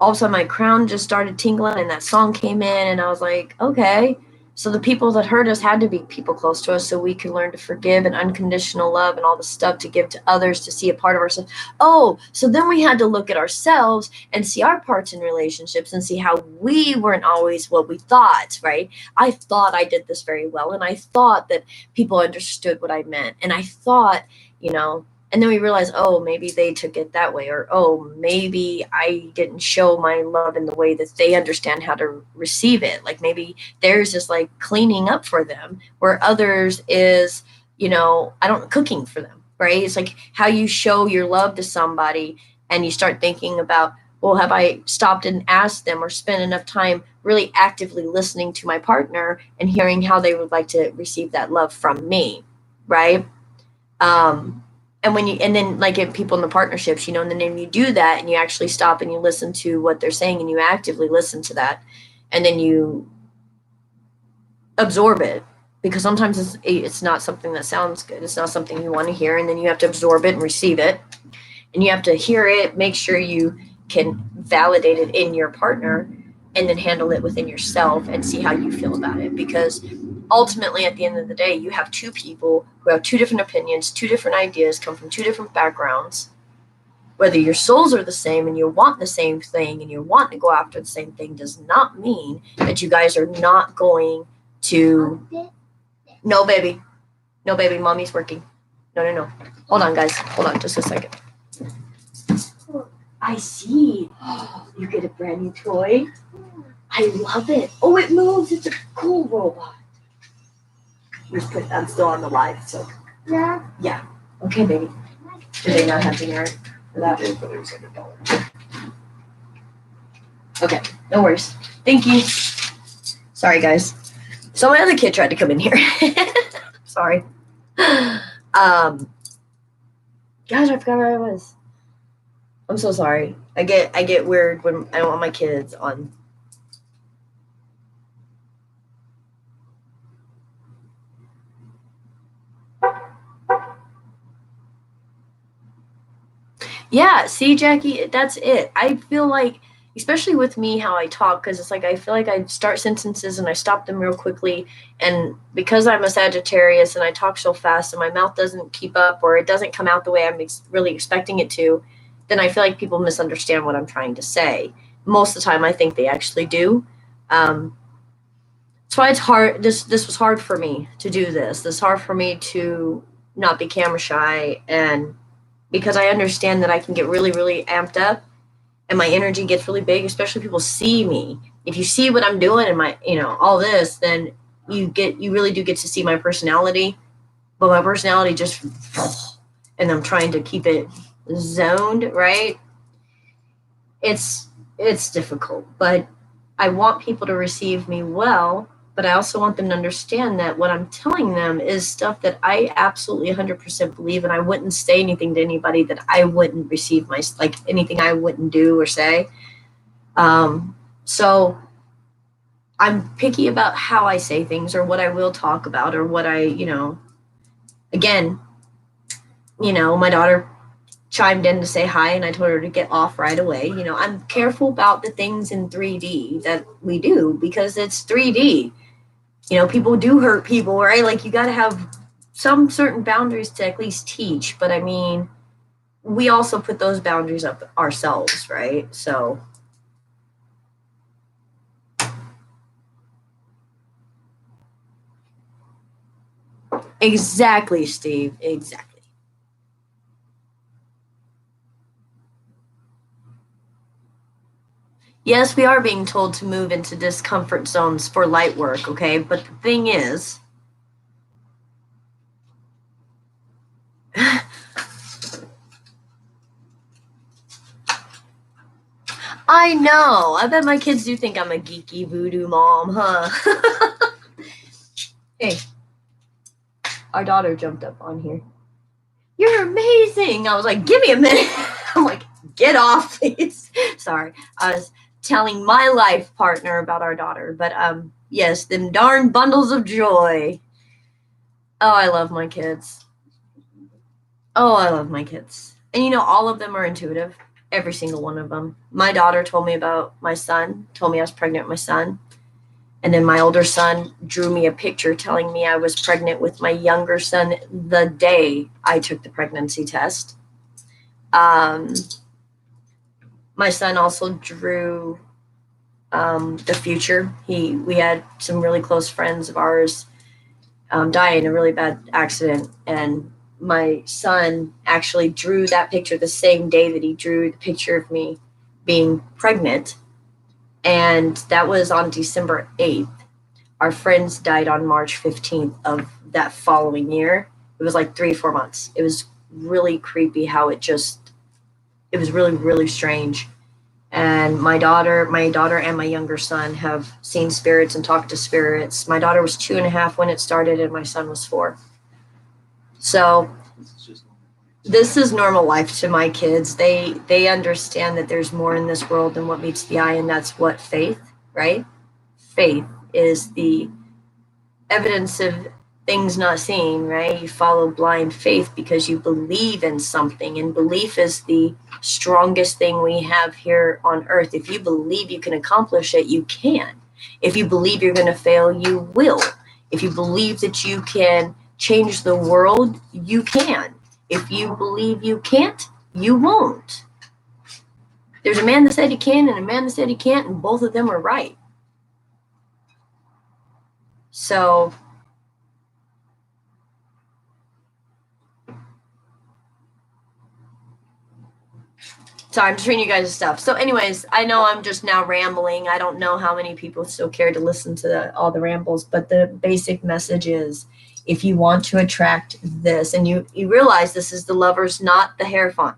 all of a sudden my crown just started tingling, and that song came in, and I was like, okay. So the people that hurt us had to be people close to us, so we can learn to forgive and unconditional love and all the stuff to give to others, to see a part of ourselves. Oh, so then we had to look at ourselves and see our parts in relationships and see how we weren't always what we thought, right? I thought I did this very well, and I thought that people understood what I meant, and I thought, and then we realize, oh, maybe they took it that way, or oh, maybe I didn't show my love in the way that they understand how to receive it. Like maybe theirs is like cleaning up for them, where others is, cooking for them, right? It's like how you show your love to somebody, and you start thinking about, well, have I stopped and asked them or spent enough time really actively listening to my partner and hearing how they would like to receive that love from me, right? And then like if people in the partnerships, and then when you do that and you actually stop and you listen to what they're saying and you actively listen to that, and then you absorb it, because sometimes it's not something that sounds good. It's not something you want to hear. And then you have to absorb it and receive it, and you have to hear it, make sure you can validate it in your partner, and then handle it within yourself and see how you feel about it. Because ultimately, at the end of the day, you have two people who have two different opinions, two different ideas, come from two different backgrounds. Whether your souls are the same and you want the same thing and you want to go after the same thing does not mean that you guys are not going to... No, baby. No, baby. Mommy's working. No. Hold on, guys. Hold on just a second. I see. You get a brand new toy. I love it. Oh, it moves. It's a cool robot. I'm still on the live, so. Yeah. Yeah. Okay, baby. Do they not have the merit for that? But it was like $1. Okay, no worries. Thank you. Sorry, guys. So my other kid tried to come in here. Sorry. Guys, I forgot where I was. I'm so sorry. I get weird when I don't want my kids on. Yeah, see, Jackie, that's it. I feel like, especially with me, how I talk, because it's like I feel like I start sentences and I stop them real quickly. And because I'm a Sagittarius and I talk so fast and my mouth doesn't keep up, or it doesn't come out the way I'm really expecting it to, then I feel like people misunderstand what I'm trying to say. Most of the time, I think they actually do. That's why it's hard. This was hard for me to do this. This is hard for me to not be camera shy, and because I understand that I can get really, really amped up and my energy gets really big, especially if people see me. If you see what I'm doing and my, all this, then you really do get to see my personality. But my personality just, and I'm trying to keep it zoned, right? It's difficult, but I want people to receive me well, but I also want them to understand that what I'm telling them is stuff that I absolutely 100% believe, and I wouldn't say anything to anybody that I wouldn't receive like anything I wouldn't do or say. So I'm picky about how I say things or what I will talk about or what I, again, my daughter chimed in to say hi and I told her to get off right away. I'm careful about the things in 3D that we do because it's 3D. People do hurt people, right? Like you got to have some certain boundaries to at least teach. But I mean, we also put those boundaries up ourselves, right? So. Exactly, Steve. Exactly. Yes, we are being told to move into discomfort zones for light work, okay? But the thing is, I know. I bet my kids do think I'm a geeky voodoo mom, huh? Hey, our daughter jumped up on here. You're amazing. I was like, give me a minute. I'm like, get off, please. Sorry. I was telling my life partner about our daughter. But yes, them darn bundles of joy. Oh, I love my kids. Oh, I love my kids. And all of them are intuitive. Every single one of them. My daughter told me about my son, told me I was pregnant with my son. And then my older son drew me a picture telling me I was pregnant with my younger son the day I took the pregnancy test. My son also drew the future. We had some really close friends of ours die in a really bad accident, and my son actually drew that picture the same day that he drew the picture of me being pregnant, and that was on December 8th. Our friends died on March 15th of that following year. It was like 3 or 4 months. It was really creepy how it was really, really strange. And my daughter and my younger son have seen spirits and talked to spirits. My daughter was 2.5 when it started, and my son was 4. So this is normal life to my kids. They understand that there's more in this world than what meets the eye, and that's what faith, right? Faith is the evidence of things not seen, right? You follow blind faith because you believe in something, and belief is the strongest thing we have here on earth. If you believe you can accomplish it, you can. If you believe you're going to fail, you will. If you believe that you can change the world, you can. If you believe you can't, you won't. There's a man that said he can and a man that said he can't, and both of them are right. So I'm just reading you guys' stuff. So anyways, I know I'm just now rambling. I don't know how many people still care to listen to all the rambles, but the basic message is if you want to attract this, and you realize this is the lovers, not the Hierophant.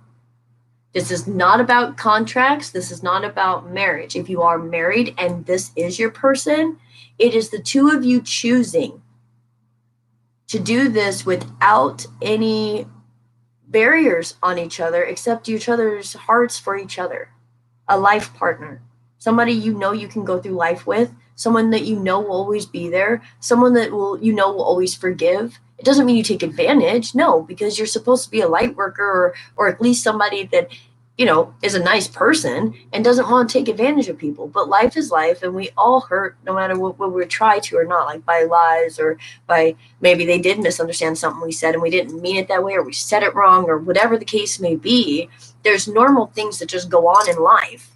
This is not about contracts. This is not about marriage. If you are married and this is your person, it is the two of you choosing to do this without any barriers on each other, accept each other's hearts for each other. A life partner, somebody you can go through life with, someone that will always be there, someone that will always forgive. It doesn't mean you take advantage, no, because you're supposed to be a light worker or at least somebody that is a nice person and doesn't want to take advantage of people. But life is life, and we all hurt no matter what we try to or not, like by lies or by maybe they did misunderstand something we said and we didn't mean it that way, or we said it wrong, or whatever the case may be. There's normal things that just go on in life.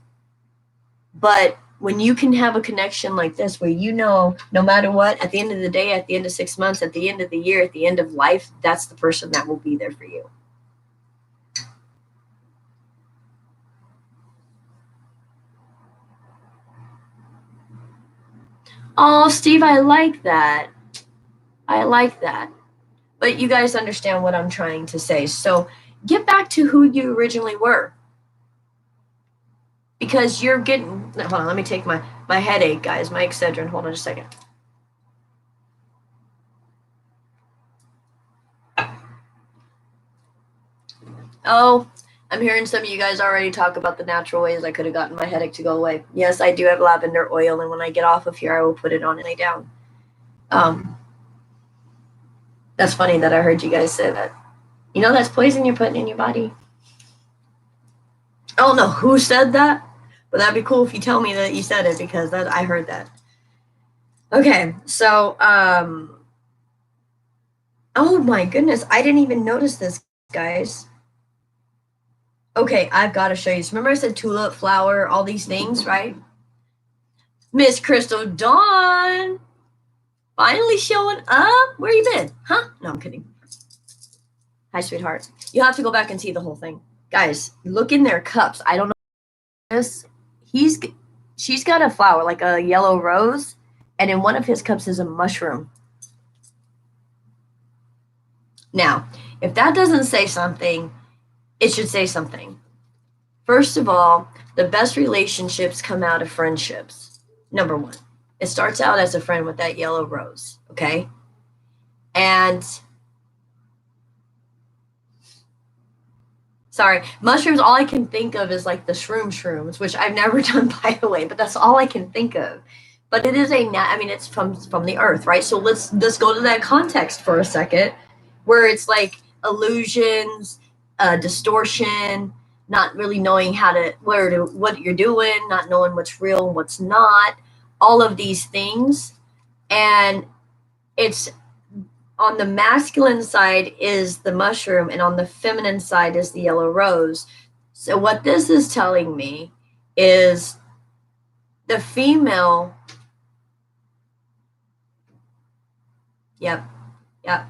But when you can have a connection like this where no matter what, at the end of the day, at the end of 6 months, at the end of the year, at the end of life, that's the person that will be there for you. Oh, Steve, I like that. I like that. But you guys understand what I'm trying to say. So get back to who you originally were. Because you're getting, hold on, let me take my headache, guys, my Excedrin. Hold on just a second. Oh, I'm hearing some of you guys already talk about the natural ways I could have gotten my headache to go away. Yes, I do have lavender oil, and when I get off of here, I will put it on and lay down. That's funny that I heard you guys say that. You know, that's poison you're putting in your body. I don't know who said that, but that'd be cool if you tell me that you said it, because I heard that. Okay, so oh my goodness, I didn't even notice this, guys. Okay, I've got to show you. So remember I said tulip, flower, all these things, right? Miss Crystal Dawn, finally showing up. Where you been? Huh? No, I'm kidding. Hi, sweetheart. You'll have to go back and see the whole thing. Guys, look in their cups. I don't know this. She's got a flower, like a yellow rose, and in one of his cups is a mushroom. Now, if that doesn't say something, it should say something. First of all, the best relationships come out of friendships. Number one, it starts out as a friend with that yellow rose, okay? And sorry, mushrooms, all I can think of is like the shrooms, which I've never done, by the way, but that's all I can think of. But it is it's from the earth, right? So let's go to that context for a second, where it's like illusions, distortion, not really knowing what you're doing, not knowing what's real and what's not, all of these things. And it's on the masculine side is the mushroom, and on the feminine side is the yellow rose. So what this is telling me is the female. Yep. Yeah.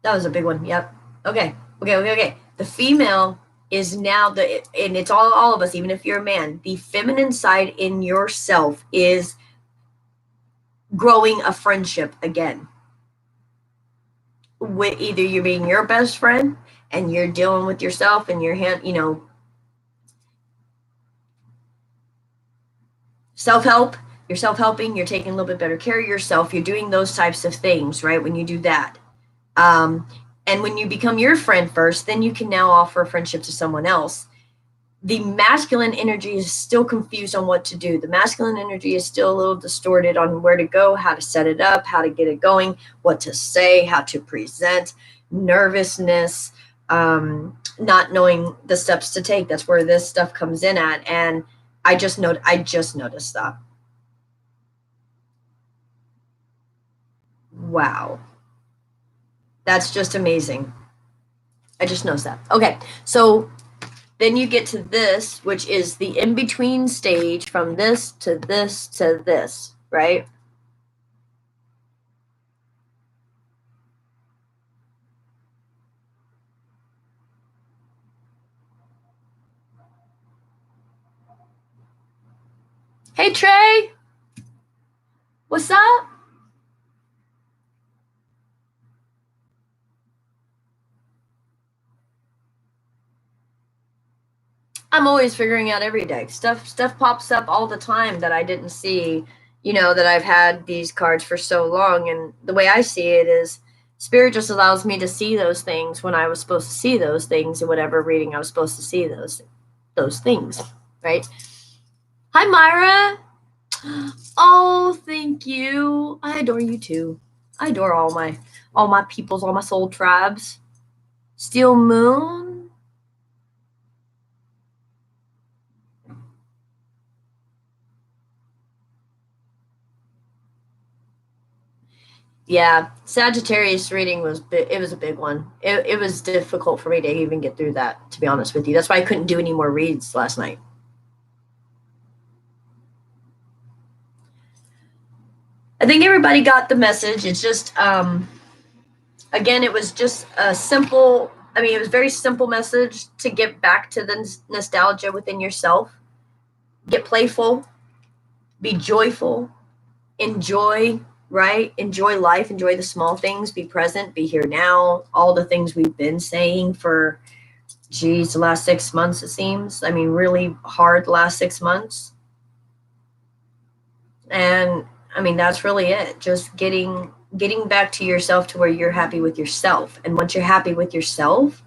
That was a big one. Yep. Okay. The female is now and it's all of us, even if you're a man, the feminine side in yourself is growing a friendship again. With either you're being your best friend and you're dealing with yourself and self-help, you're self-helping, you're taking a little bit better care of yourself, you're doing those types of things, right? When you do that. And when you become your friend first, then you can now offer a friendship to someone else. The masculine energy is still confused on what to do. The masculine energy is still a little distorted on where to go, how to set it up, how to get it going, what to say, how to present, nervousness, not knowing the steps to take. That's where this stuff comes in at. And I just noticed that. Wow. That's just amazing. I just noticed that. Okay, so then you get to this, which is the in-between stage from this to this to this, right? Hey, Trey. What's up? I'm always figuring out every day. Stuff pops up all the time that I didn't see, that I've had these cards for so long. And the way I see it is Spirit just allows me to see those things when I was supposed to see those things, in whatever reading I was supposed to see those things, right? Hi, Myra. Oh, thank you. I adore you too. I adore all my peoples, all my soul tribes. Steel Moon. Yeah, Sagittarius reading was a big one. It was difficult for me to even get through that, to be honest with you. That's why I couldn't do any more reads last night. I think everybody got the message. It's just again, it was just a simple, it was a very simple message to get back to the nostalgia within yourself. Get playful, be joyful, enjoy, right? Enjoy life, enjoy the small things, be present, be here now. All the things we've been saying for, the last 6 months, it seems. Really hard the last 6 months. And that's really it. Just getting getting back to yourself to where you're happy with yourself. And once you're happy with yourself,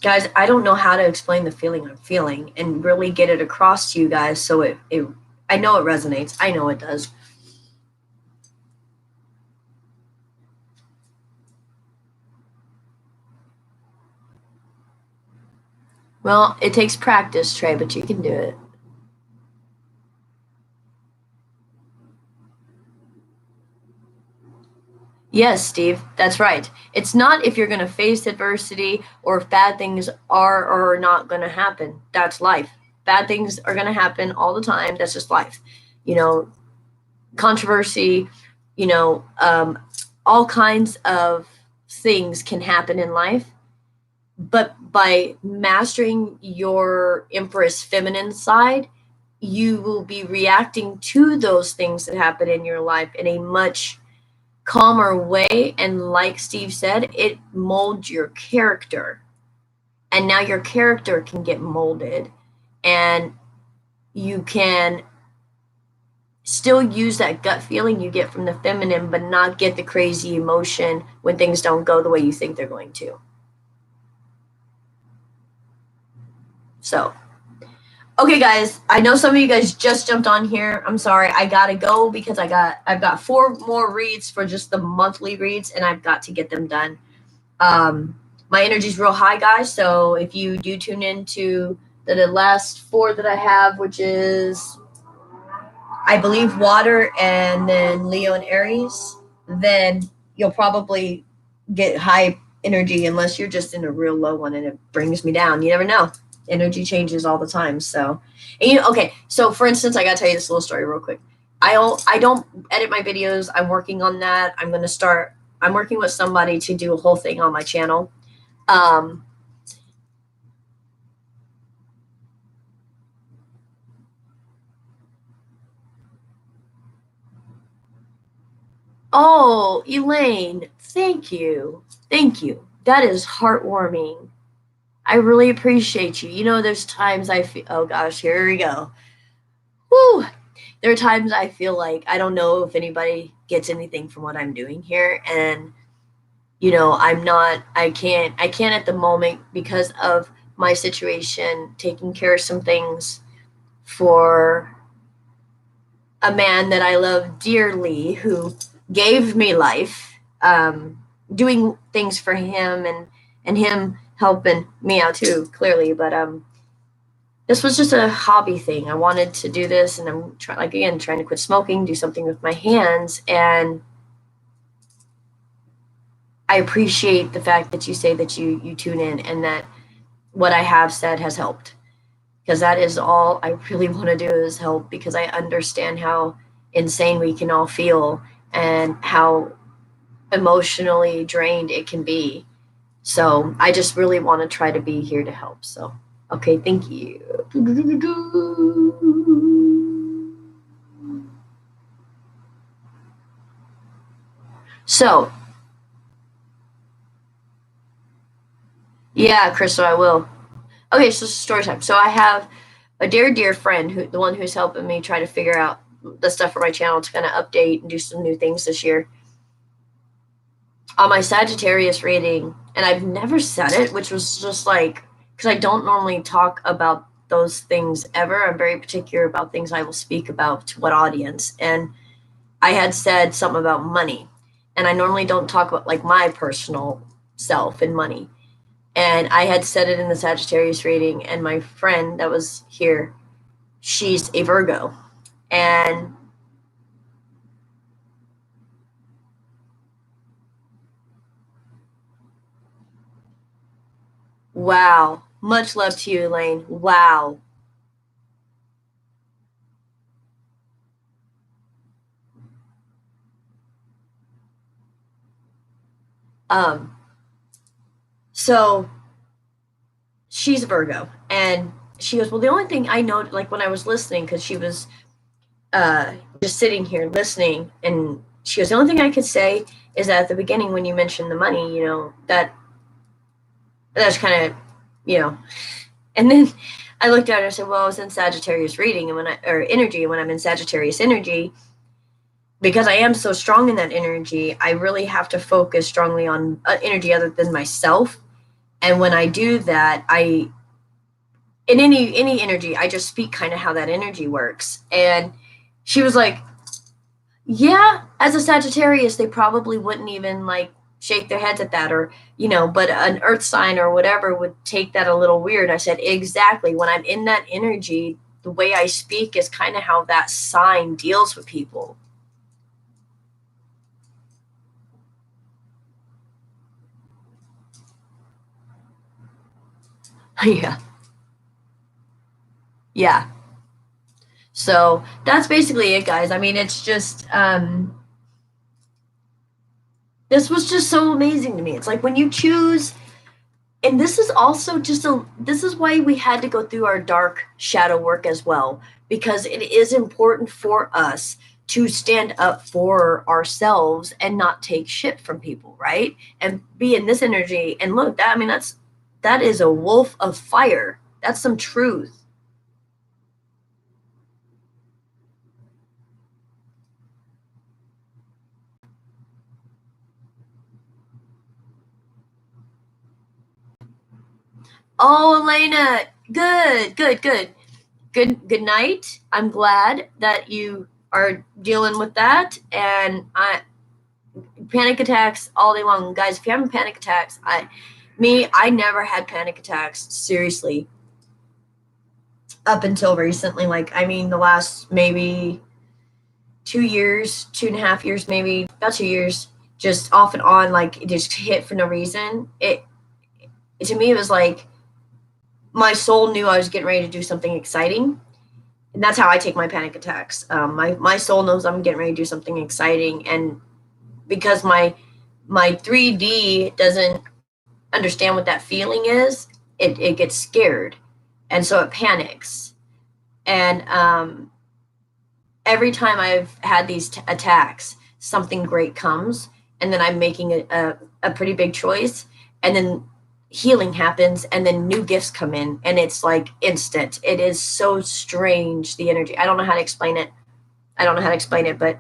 guys, I don't know how to explain the feeling I'm feeling and really get it across to you guys. So I know it resonates. I know it does. Well, it takes practice, Trey, but you can do it. Yes, Steve, that's right. It's not if you're going to face adversity or if bad things are or are not going to happen. That's life. Bad things are going to happen all the time. That's just life. You know, controversy, you know, all kinds of things can happen in life. But by mastering your Empress feminine side, you will be reacting to those things that happen in your life in a much calmer way. And like Steve said, it molds your character. And now your character can get molded and you can still use that gut feeling you get from the feminine, but not get the crazy emotion when things don't go the way you think they're going to. So, okay, guys, I know some of you guys just jumped on here. I'm sorry, I gotta go because I've got 4 more reads for just the monthly reads, and I've got to get them done. My energy's real high, guys. So if you do tune into the last 4 that I have, which is I believe water and then Leo and Aries, then you'll probably get high energy unless you're just in a real low one and it brings me down. You never know. Energy changes all the time. So, and okay. So for instance, I gotta tell you this little story real quick. I don't edit my videos. I'm working on that. I'm working with somebody to do a whole thing on my channel. Oh, Elaine, thank you. Thank you. That is heartwarming. I really appreciate you. You know, there's times I feel, oh gosh, here we go. Woo! There are times I feel like I don't know if anybody gets anything from what I'm doing here. And, you know, I can't at the moment because of my situation, taking care of some things for a man that I love dearly who gave me life, doing things for him and him helping me out too, clearly. But this was just a hobby thing. I wanted to do this, and I'm trying to quit smoking, do something with my hands, and I appreciate the fact that you say that you tune in and that what I have said has helped. Because that is all I really want to do is help, because I understand how insane we can all feel and how emotionally drained it can be. So I just really want to try to be here to help. So, okay, thank you. So, yeah, Crystal, I will. Okay, so story time. So I have a dear friend, the one who's helping me try to figure out the stuff for my channel to kind of update and do some new things this year. On my Sagittarius reading, and I've never said it, which was just like, because I don't normally talk about those things ever. I'm very particular about things I will speak about to what audience. And I had said something about money. And I normally don't talk about like my personal self and money. And I had said it in the Sagittarius reading, and my friend that was here, she's a Virgo. And wow, much love to you, Elaine. Wow. So she's a Virgo, and she goes, well, the only thing I know, like when I was listening, because she was just sitting here listening, and she goes, the only thing I could say is that at the beginning when you mentioned the money, you know, that's kind of, you know, and then I looked at her and I said, well, I was in Sagittarius reading, and or energy, and when I'm in Sagittarius energy, because I am so strong in that energy, I really have to focus strongly on energy other than myself. And when I do that, I in any energy, I just speak kind of how that energy works. And she was like, yeah, as a Sagittarius, they probably wouldn't even like shake their heads at that, or, but an earth sign or whatever would take that a little weird. I said, exactly. When I'm in that energy, the way I speak is kind of how that sign deals with people. Yeah. Yeah. So that's basically it, guys. I mean, it's just, this was just so amazing to me. It's like when you choose, and this is also this is why we had to go through our dark shadow work as well, because it is important for us to stand up for ourselves and not take shit from people, right? And be in this energy. And look, that, I mean, that is a wolf of fire. That's some truth. Oh, Elena, good night. I'm glad that you are dealing with that. And I panic attacks all day long, guys. If you're having panic attacks, I never had panic attacks, seriously, up until recently. Like, I mean, the last maybe 2 years, 2.5 years, maybe about 2 years, just off and on, like it just hit for no reason. It to me, it was like my soul knew I was getting ready to do something exciting. And that's how I take my panic attacks. My soul knows I'm getting ready to do something exciting, and because my 3D doesn't understand what that feeling is, it gets scared, and so it panics. And every time I've had these attacks, something great comes, and then I'm making a pretty big choice, and then healing happens, and then new gifts come in, and it's like instant. It is so strange, the energy. I don't know how to explain it. But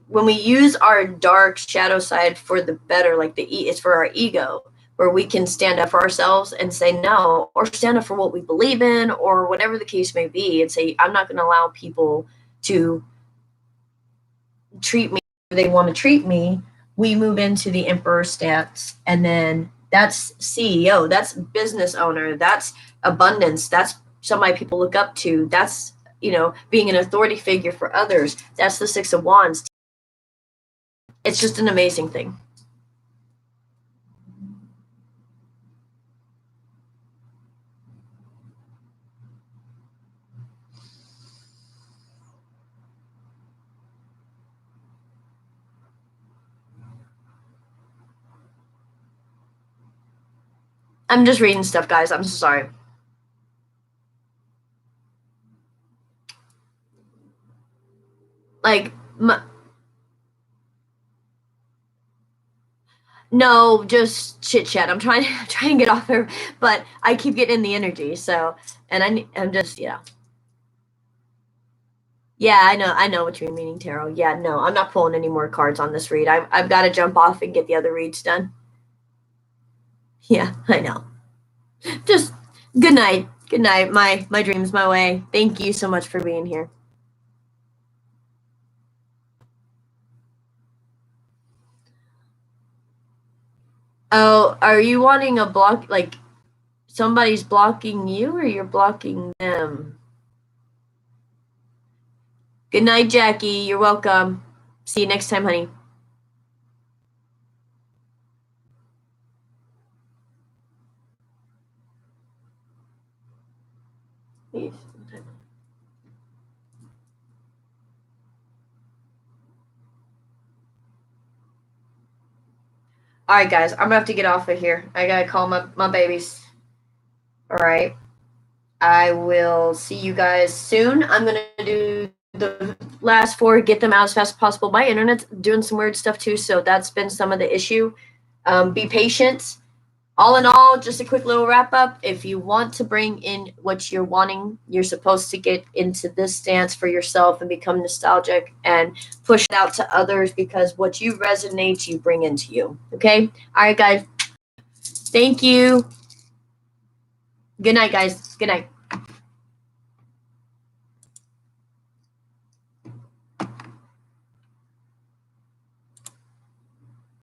when we use our dark shadow side for the better, like it's for our ego, where we can stand up for ourselves and say no, or stand up for what we believe in, or whatever the case may be, and say, I'm not going to allow people to treat me the way they want to treat me. We move into the emperor stance, and then that's CEO, that's business owner, that's abundance, that's somebody people look up to, that's, being an authority figure for others. That's the Six of Wands. It's just an amazing thing. I'm just reading stuff, guys. I'm so sorry. Like, no, just chit chat. I'm trying trying to get off there, but I keep getting in the energy. So, and I'm just, yeah. I know what you're meaning, Tarot. Yeah, no, I'm not pulling any more cards on this read. I've got to jump off and get the other reads done. Yeah, I know. Just good night. Good night. My dreams, my way. Thank you so much for being here. Oh, are you wanting a block? Like somebody's blocking you, or you're blocking them? Good night, Jackie. You're welcome. See you next time, honey. All right, guys. I'm gonna have to get off of here. I gotta call my babies. All right. I will see you guys soon. I'm gonna do the last four, get them out as fast as possible. My internet's doing some weird stuff too, so that's been some of the issue. Be patient. all in all, just a quick little wrap up. If you want to bring in what you're wanting, you're supposed to get into this stance for yourself and become nostalgic and push it out to others, because what you resonate, you bring into you. Okay? All right, guys. Thank you. Good night, guys. Good night.